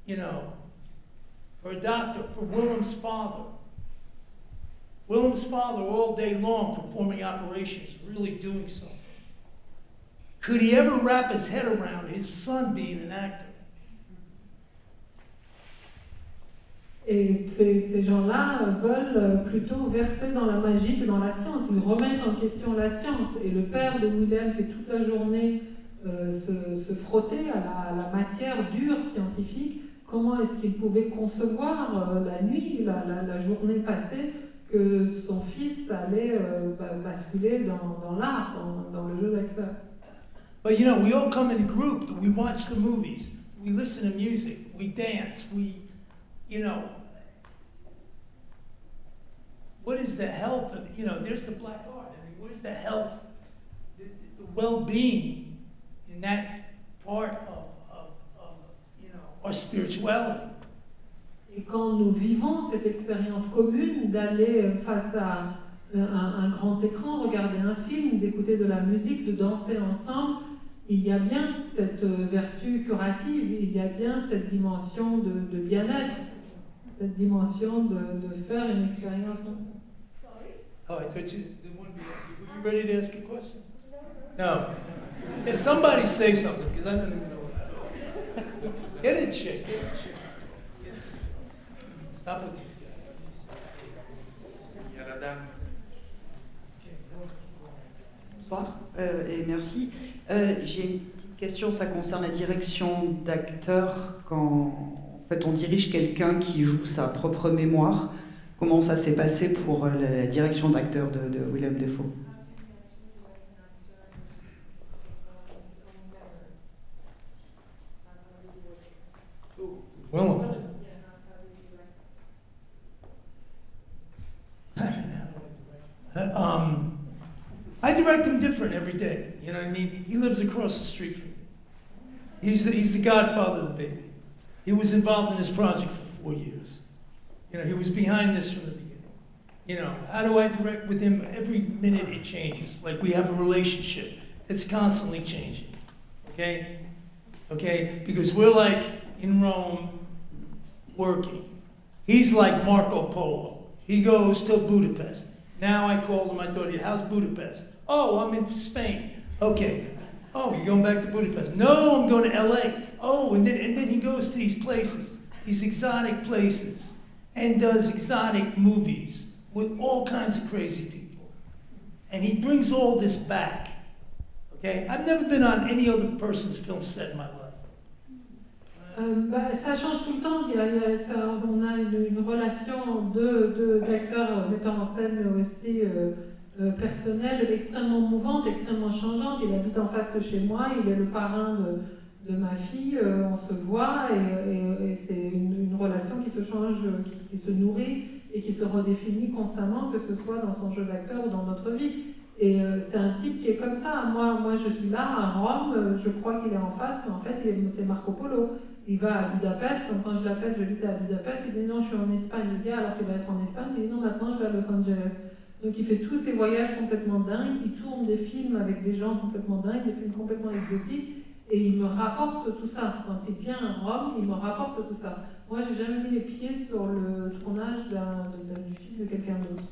You know, for a doctor, for Willem's father. Willem's father all day long performing operations, really doing something. Could he ever wrap his head around his son being an actor? Et ces gens-là veulent plutôt verser dans la magie que dans la science. Ils remettent en question la science. Et le père de Willem, qui toute la journée se frottait à la matière dure scientifique, comment est-ce qu'il pouvait concevoir la nuit, la journée passée, que son fils allait basculer dans l'art, dans le jeu d'acteur. But you know, we all come in a group, we watch the movies, we listen to music, we dance, you know, what is the health of, you know, there's the black art. I mean, where's the health, the well-being in that part of you know, our spirituality? Et quand nous vivons cette expérience commune d'aller face à un grand écran, regarder un film, d'écouter de la musique, de danser ensemble, il y a bien cette vertu curative, il y a bien cette dimension de bien-être, cette dimension de faire une expérience ensemble. Oh, I thought you ready to ask a question? No. If somebody say something, because I don't even know what to talk. Get it, chick. Get it, chick. Stop with these guys. Il y a la dame. Bonsoir et merci. J'ai une petite question, ça concerne la direction d'acteur quand en fait, on dirige quelqu'un qui joue sa propre mémoire. Comment ça s'est passé pour la direction d'acteur de Willem Dafoe? Willem. I direct him different every day. You know what I mean? He lives across the street from me. He's the godfather of the baby. He was involved in this project for 4 years. You know, he was behind this from the beginning. You know, how do I direct with him? Every minute it changes. Like we have a relationship that's constantly changing. Okay? Okay? Because we're like in Rome working. He's like Marco Polo. He goes to Budapest. Now I called him, I thought, how's Budapest? Oh, I'm in Spain. Okay. Oh, you're going back to Budapest? No, I'm going to LA. Oh, and then he goes to these places, these exotic places, and does exotic movies with all kinds of crazy people. And he brings all this back. Okay? I've never been on any other person's film set in my life. Ça change tout le temps. On a une relation d'acteurs, metteurs en scène, mais aussi personnelle, extrêmement mouvante, extrêmement changeante. Il habite en face de chez moi, il est le parrain de ma fille, on se voit et c'est une relation qui se change, qui se nourrit et qui se redéfinit constamment, que ce soit dans son jeu d'acteur ou dans notre vie. Et c'est un type qui est comme ça. Moi, je suis là à Rome, je crois qu'il est en face, mais en fait, c'est Marco Polo. Il va à Budapest, donc quand je l'appelle, je lui dis à Budapest, il dit non, je suis en Espagne. Il dit alors qu'il va être en Espagne, il dit non, maintenant je vais à Los Angeles. Donc il fait tous ces voyages complètement dingues, il tourne des films avec des gens complètement dingues, des films complètement exotiques, et il me rapporte tout ça. Quand il vient à Rome, il me rapporte tout ça. Moi, j'ai jamais mis les pieds sur le tournage du film de quelqu'un d'autre.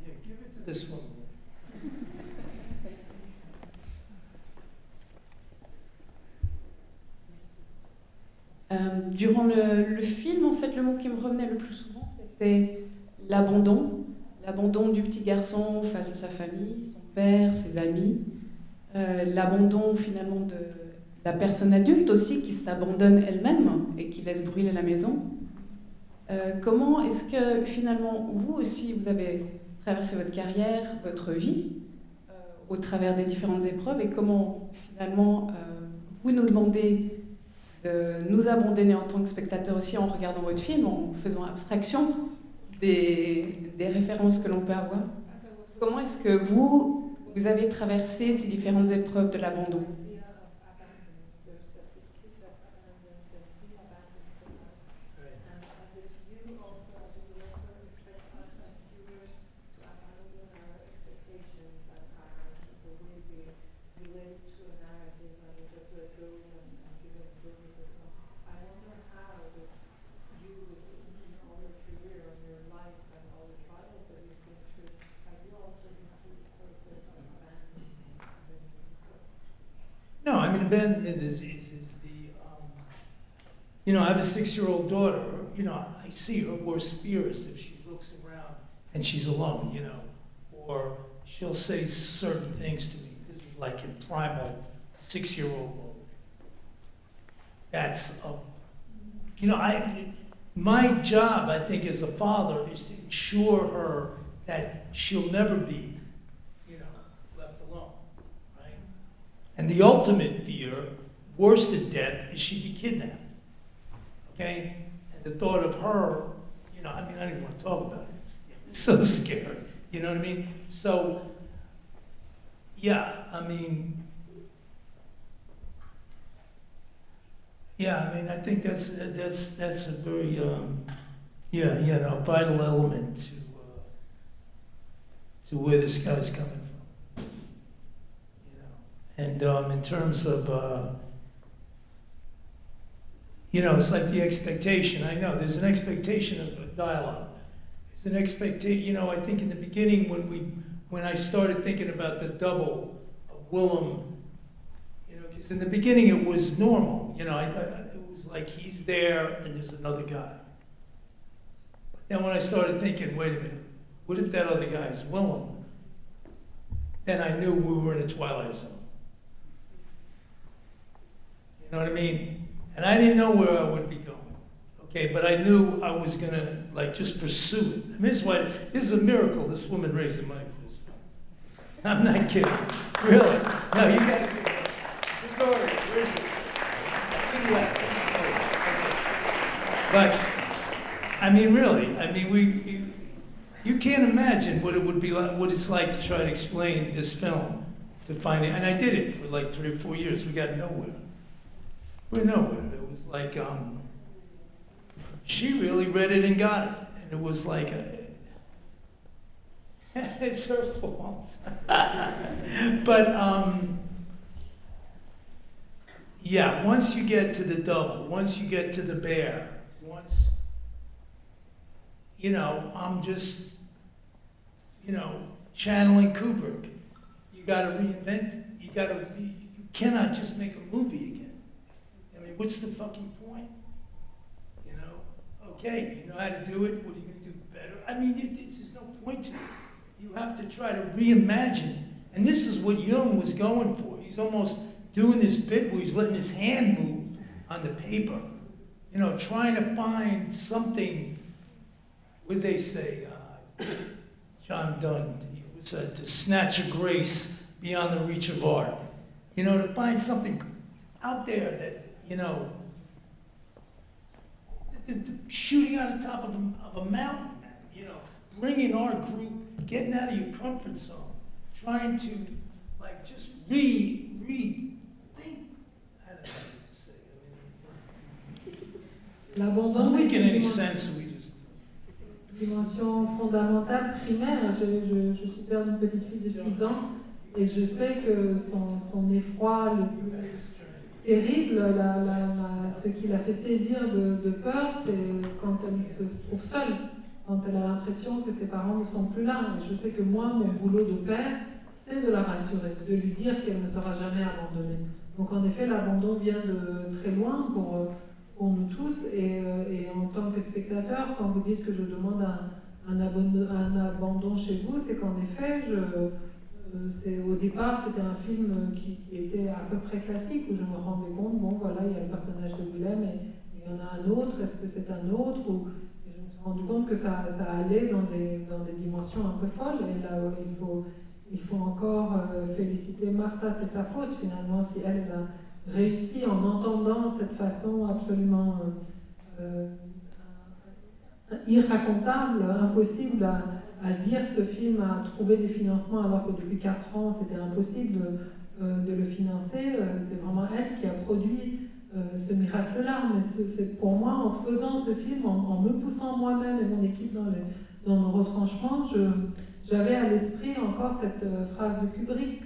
Yeah, give it to this one. Durant le film, en fait, le mot qui me revenait le plus souvent, c'était l'abandon. L'abandon du petit garçon face à sa famille, son père, ses amis. L'abandon, finalement, de la personne adulte aussi, qui s'abandonne elle-même et qui laisse brûler la maison. Comment est-ce que, finalement, vous aussi, vous avez traversé votre carrière, votre vie, au travers des différentes épreuves, et comment finalement vous nous demandez de nous abandonner en tant que spectateurs aussi en regardant votre film, en faisant abstraction des références que l'on peut avoir. Comment est-ce que vous avez traversé ces différentes épreuves de l'abandon? No, I mean, abandonment is the, you know, I have a 6-year-old daughter, you know, I see her worst fears if she looks around and she's alone, you know, or she'll say certain things to me. This is like in primal 6-year-old mode. That's, you know, my job, I think, as a father is to ensure her that she'll never be, you know, left alone, right? And the ultimate fear, worse than death, is she'd be kidnapped, okay? And the thought of her, you know, I mean, I don't even want to talk about it. It's so scary, you know what I mean? So, yeah, I mean, yeah, I mean, I think that's a very, yeah, you know, vital element to where this guy's coming from. You know, and in terms of, you know, it's like the expectation. I know there's an expectation of a dialogue. There's an expectation. You know, I think in the beginning when I started thinking about the double of Willem. Because in the beginning it was normal, you know, it was like he's there and there's another guy. But then when I started thinking, wait a minute, what if that other guy is Willem? Then I knew we were in a Twilight Zone. You know what I mean? And I didn't know where I would be going, okay? But I knew I was gonna, like, just pursue it. I mean, this is a miracle this woman raised the money for this film. I'm not kidding, really. No, you gotta give it. Where is it? But, I mean, really, I mean, you can't imagine what it would be like, what it's like to try to explain this film, to find it. And I did it for like 3 or 4 years. We got nowhere. We're nowhere. It was like, she really read it and got it. And it was like, it's her fault. But, yeah, once you get to the double, once you get to the bear, once, you know, I'm just, you know, channeling Kubrick. You gotta reinvent it. You cannot just make a movie again. I mean, what's the fucking point? You know, okay, you know how to do it, what are you gonna do better? I mean, there's no point to it. You have to try to reimagine. And this is what Jung was going for. He's almost doing this bit where he's letting his hand move on the paper, you know, trying to find something, what they say, John Donne, to snatch a grace beyond the reach of art. You know, to find something out there that, you know, shooting out the top of a mountain, you know, bringing our group, getting out of your comfort zone, trying to, like, just think. I don't know what to say. L'abandon make any sense. We just. Dimension fondamentale, primaire. Je suis père d'une petite fille de 6 ans et je sais que son effroi le plus terrible, ce qui la fait saisir de peur, c'est quand elle se trouve seule, quand elle a l'impression que ses parents ne sont plus là. Et je sais que moi, mon boulot de père, c'est de la rassurer, de lui dire qu'elle ne sera jamais abandonnée. Donc en effet, l'abandon vient de très loin pour nous tous, et en tant que spectateur, quand vous dites que je demande un abandon chez vous, c'est qu'en effet, au départ, c'était un film qui était à peu près classique, où je me rendais compte, bon voilà, il y a le personnage de Willem, et il y en a un autre, est-ce que c'est un autre, et je me suis rendu compte que ça allait dans des dimensions un peu folles. Et là, il faut encore féliciter Martha, c'est sa faute finalement, si elle a réussi en entendant cette façon absolument irracontable, impossible à dire ce film, à trouver des financements alors que depuis 4 ans c'était impossible de le financer. C'est vraiment elle qui a produit ce miracle-là. Mais c'est pour moi, en faisant ce film, en me poussant moi-même et mon équipe dans nos retranchements, j'avais à l'esprit encore cette phrase de Kubrick,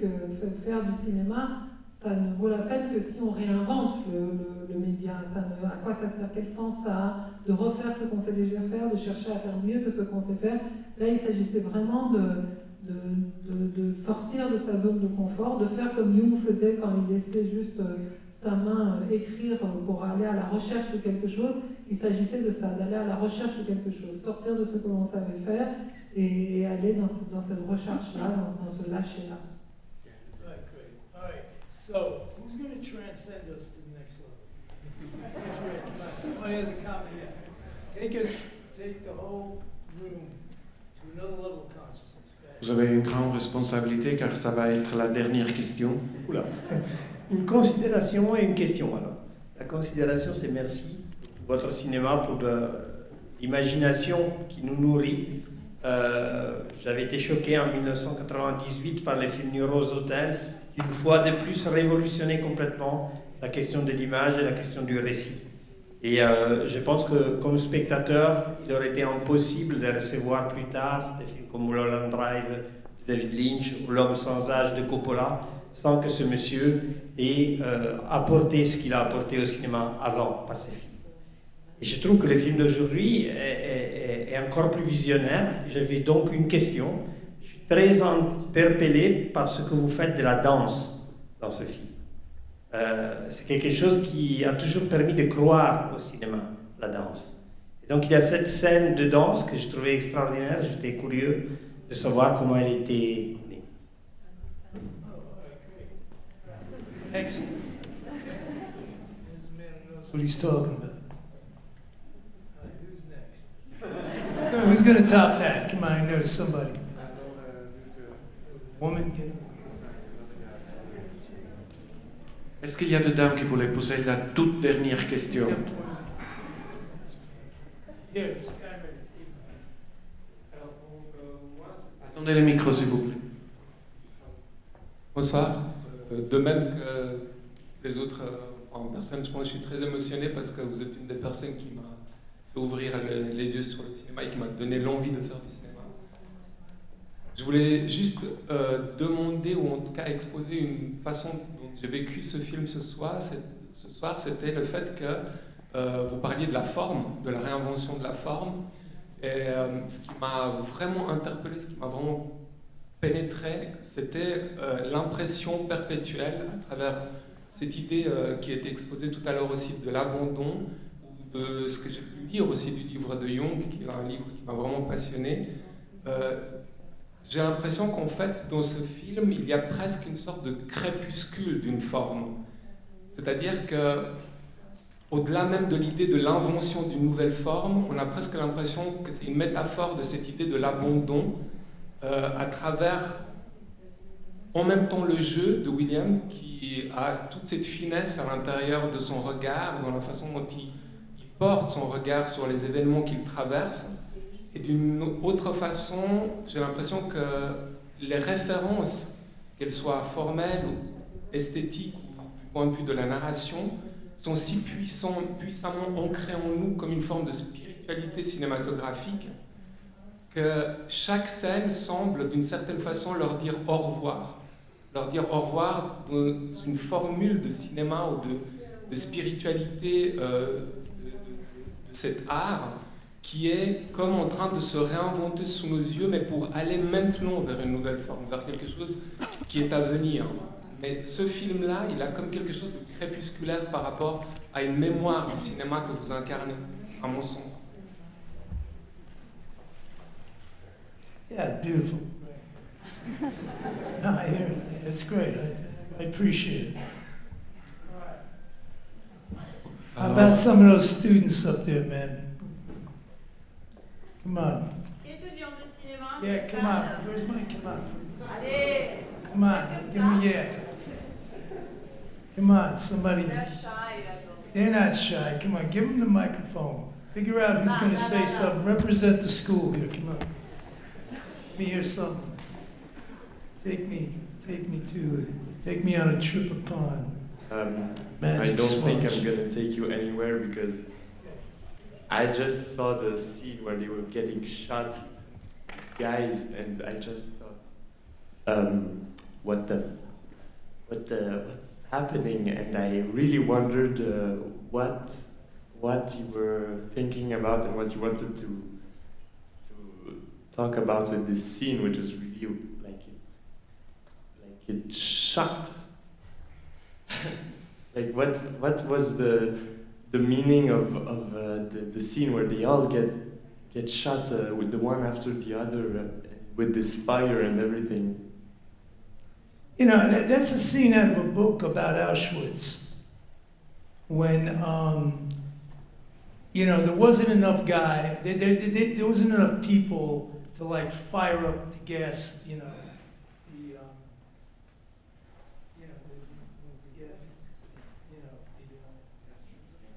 faire du cinéma, ça ne vaut la peine que si on réinvente le média. À quoi ça sert? Quel sens ça a de refaire ce qu'on sait déjà faire, de chercher à faire mieux que ce qu'on sait faire? Là, il s'agissait vraiment de sortir de sa zone de confort, de faire comme Jung faisait quand il laissait juste sa main écrire pour aller à la recherche de quelque chose. Il s'agissait de ça, d'aller à la recherche de quelque chose, sortir de ce que l'on savait faire et aller dans cette recherche-là, dans ce lâcher-là. Right, great. All right. So, who's going to transcend us to the next level? Who's ready? Come on. Somebody has a comment here. Take the whole room to another level of consciousness. Vous avez une grande responsabilité car ça va être la dernière question. Oula. Une considération et une question alors. La considération, c'est merci pour votre cinéma, pour l'imagination qui nous nourrit. J'avais été choqué en 1998 par les films New Rose Hotel, qui une fois de plus révolutionnaient complètement la question de l'image et la question du récit. Et je pense que comme spectateur, il aurait été impossible de recevoir plus tard des films comme Mulholland Drive de David Lynch ou L'homme sans âge de Coppola, sans que ce monsieur ait apporté ce qu'il a apporté au cinéma avant par ses films. Et je trouve que le film d'aujourd'hui est encore plus visionnaire. J'avais donc une question. Je suis très interpellé par ce que vous faites de la danse dans ce film. C'est quelque chose qui a toujours permis de croire au cinéma, la danse. Et donc il y a cette scène de danse que je trouvais extraordinaire. J'étais curieux de savoir comment elle était née. Excellent. This man knows what he's talking about. All right, who's next? Who's going to top that? Come on, I notice somebody. Woman, get him. Est-ce qu'il y a des dames qui voulaient poser la toute dernière question? Yes. Attendez le micro, s'il vous plaît. Bonsoir. De même que les autres personnes, je pense que je suis très émotionné parce que vous êtes une des personnes qui m'a fait ouvrir les yeux sur le cinéma et qui m'a donné l'envie de faire du cinéma. Je voulais juste demander, ou en tout cas exposer une façon dont j'ai vécu ce film ce soir. C'était le fait que vous parliez de la forme, de la réinvention de la forme. Et ce qui m'a vraiment interpellé, ce qui m'a vraiment pénétré, c'était l'impression perpétuelle à travers cette idée qui a été exposée tout à l'heure aussi de l'abandon, ou de ce que j'ai pu lire aussi du livre de Jung, qui est un livre qui m'a vraiment passionné. J'ai l'impression qu'en fait, dans ce film, il y a presque une sorte de crépuscule d'une forme. C'est-à-dire que, au-delà même de l'idée de l'invention d'une nouvelle forme, on a presque l'impression que c'est une métaphore de cette idée de l'abandon à travers, en même temps, le jeu de William, qui a toute cette finesse à l'intérieur de son regard, dans la façon dont il porte son regard sur les événements qu'il traverse. Et d'une autre façon, j'ai l'impression que les références, qu'elles soient formelles ou esthétiques ou du point de vue de la narration, sont si puissamment ancrées en nous comme une forme de spiritualité cinématographique que chaque scène semble d'une certaine façon leur dire au revoir. Leur dire au revoir dans une formule de cinéma ou de spiritualité de cet art qui est comme en train de se réinventer sous nos yeux, mais pour aller maintenant vers une nouvelle forme, vers quelque chose qui est à venir. Mais ce film-là, il a comme quelque chose de crépusculaire par rapport à une mémoire du cinéma que vous incarnez, à mon sens. Yeah, it's beautiful. No, I hear it. It's great. I appreciate it. How about some of those students up there, man? Come on. Étudiant de cinéma. Yeah, come on. Where's mine? Come on. Allez. Come on. Give me, yeah. Come on, somebody. They're shy. They're not shy. Come on, give them the microphone. Figure out who's going to say something. Represent the school here. Come on. Let me hear something. Take me on a trip upon I magic don't think swamps. I'm gonna take you anywhere because I just saw the scene where they were getting shot, guys, and I just thought, what's happening? And I really wondered what you were thinking about and what you wanted to talk about with this scene, which was really it shocked. Like what was the meaning of the scene where they all get shot with the one after the other with this fire and everything? You know, that's a scene out of a book about Auschwitz. When you know, there wasn't enough there wasn't enough people to like fire up the gas. You know.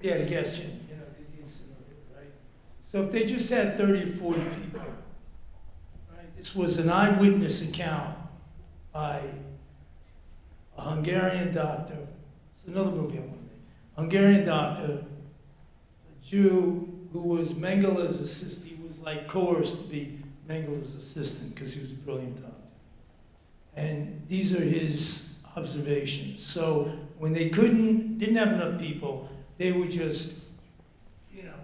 Yeah, the gas chamber, you know, the incinerator, right? So if they just had 30 or 40 people, right? This was an eyewitness account by a Hungarian doctor. It's another movie I want to make. Hungarian doctor, a Jew who was Mengele's assistant. He was like coerced to be Mengele's assistant because he was a brilliant doctor. And these are his observations. So when they didn't have enough people, they would just, you know,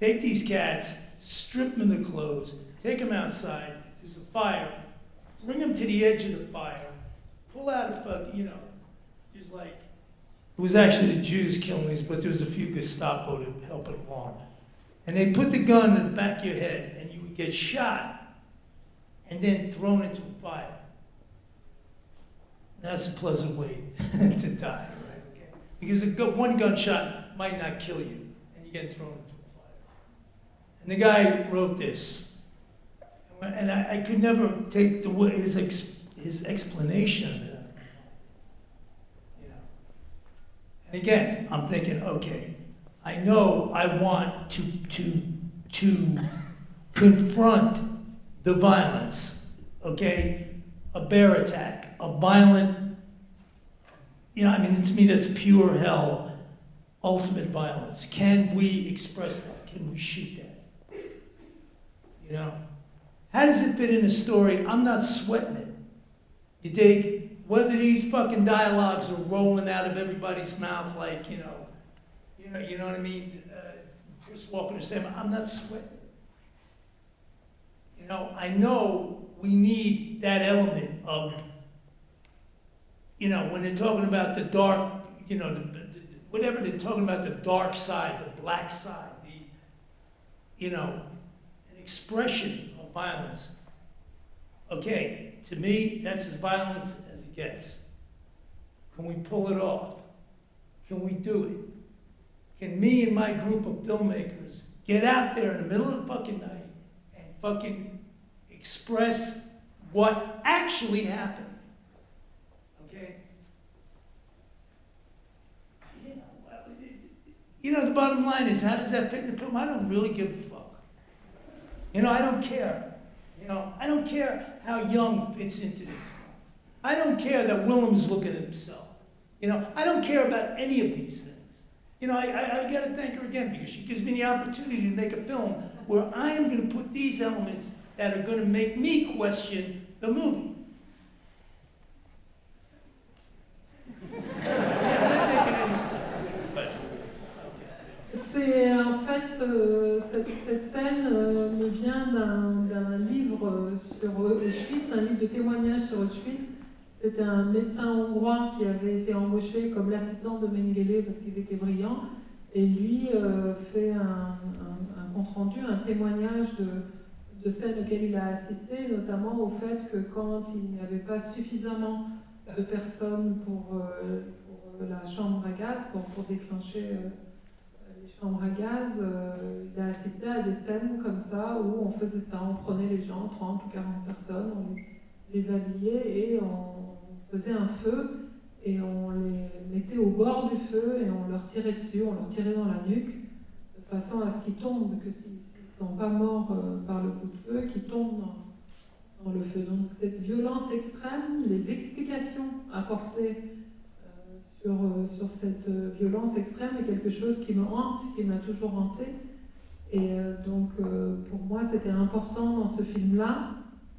take these cats, strip them of their clothes, take them outside, there's a fire, bring them to the edge of the fire, pull out a fucking, you know, there's like, it was actually the Jews killing these, but there was a few Gestapo to help it along. And they put the gun in the back of your head, and you would get shot, and then thrown into a fire. That's a pleasant way to die. Because one gunshot might not kill you, and you get thrown into a fire. And the guy wrote this, and I could never take his explanation of it. You know. And again, I'm thinking, okay, I know I want to confront the violence, okay, a bear attack, a violent. You know, I mean, to me, that's pure hell, ultimate violence. Can we express that? Can we shoot that? You know? How does it fit in a story? I'm not sweating it. You dig? Whether these fucking dialogues are rolling out of everybody's mouth like, you know what I mean? Chris Walker is saying, I'm not sweating it. You know, I know we need that element of, you know, when they're talking about the dark, you know, whatever they're talking about, the dark side, the black side, you know, an expression of violence. Okay, to me, that's as violence as it gets. Can we pull it off? Can we do it? Can me and my group of filmmakers get out there in the middle of the fucking night and fucking express what actually happened? You know, the bottom line is, how does that fit in the film? I don't really give a fuck. You know, I don't care. You know, I don't care how Young fits into this. I don't care that Willem's looking at himself. You know, I don't care about any of these things. You know, I got to thank her again because she gives me the opportunity to make a film where I am going to put these elements that are going to make me question the movie. C'est en fait, cette scène me vient d'un livre sur Auschwitz, un livre de témoignages sur Auschwitz. C'était un médecin hongrois qui avait été embauché comme l'assistant de Mengele parce qu'il était brillant. Et lui fait un compte-rendu, un témoignage de scènes auxquelles il a assisté, notamment au fait que quand il n'y avait pas suffisamment de personnes pour la chambre à gaz, pour déclencher les chambre à gaz, il a assisté à des scènes comme ça où on faisait ça, on prenait les gens, 30 ou 40 personnes, on les habillait et on faisait un feu et on les mettait au bord du feu et on leur tirait dessus, on leur tirait dans la nuque de façon à ce qu'ils tombent, que s'ils ne sont pas morts par le coup de feu, qu'ils tombent dans le feu. Donc cette violence extrême, les explications apportées sur cette violence extrême est quelque chose qui me hante, qui m'a toujours hanté. Et donc pour moi c'était important dans ce film-là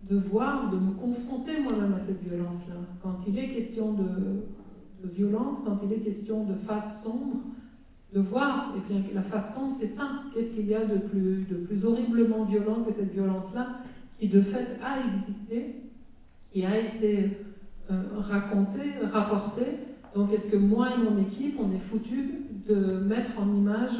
de voir, de me confronter moi-même à cette violence-là. Quand il est question de violence, quand il est question de face sombre, de voir, et bien la face sombre c'est ça, qu'est-ce qu'il y a de plus horriblement violent que cette violence-là, qui de fait a existé, qui a été racontée, rapportée. Donc est-ce que moi et mon équipe, on est foutus de mettre en image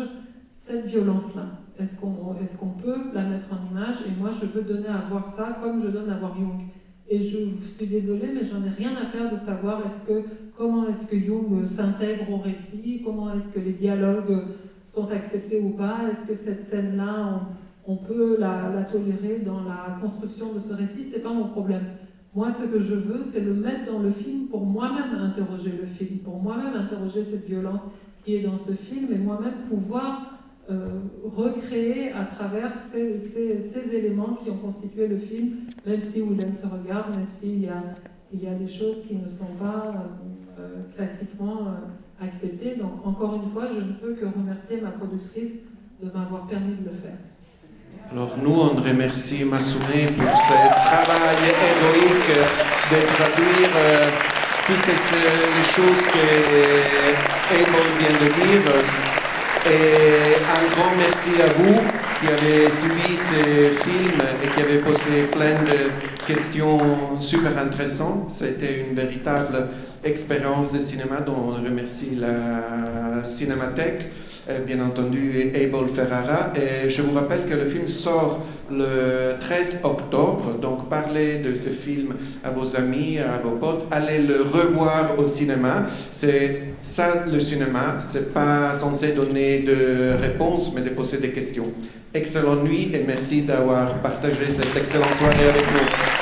cette violence-là? Est-ce qu'on peut la mettre en image? Et moi, je veux donner à voir ça comme je donne à voir Jung. Et je suis désolée, mais j'en ai rien à faire de savoir comment est-ce que Jung s'intègre au récit, comment est-ce que les dialogues sont acceptés ou pas, est-ce que cette scène-là, on peut la tolérer dans la construction de ce récit? C'est pas mon problème. Moi, ce que je veux, c'est le mettre dans le film pour moi-même interroger le film, pour moi-même interroger cette violence qui est dans ce film et moi-même pouvoir recréer à travers ces éléments qui ont constitué le film, même si Willem se regarde, même s'il y a des choses qui ne sont pas classiquement acceptées. Donc, encore une fois, je ne peux que remercier ma productrice de m'avoir permis de le faire. Alors nous, on remercie Masumé pour ce travail héroïque de traduire toutes les choses que Abel vient de dire. Et un grand merci à vous qui avez suivi ce film et qui avez posé plein de questions super intéressantes. C'était une véritable expérience de cinéma dont on remercie la Cinémathèque, bien entendu Abel Ferrara. Et je vous rappelle que le film sort le 13 octobre, donc parlez de ce film à vos amis, à vos potes, allez le revoir au cinéma. C'est ça le cinéma, c'est pas censé donner de réponses, mais de poser des questions. Excellente nuit et merci d'avoir partagé cette excellente soirée avec nous.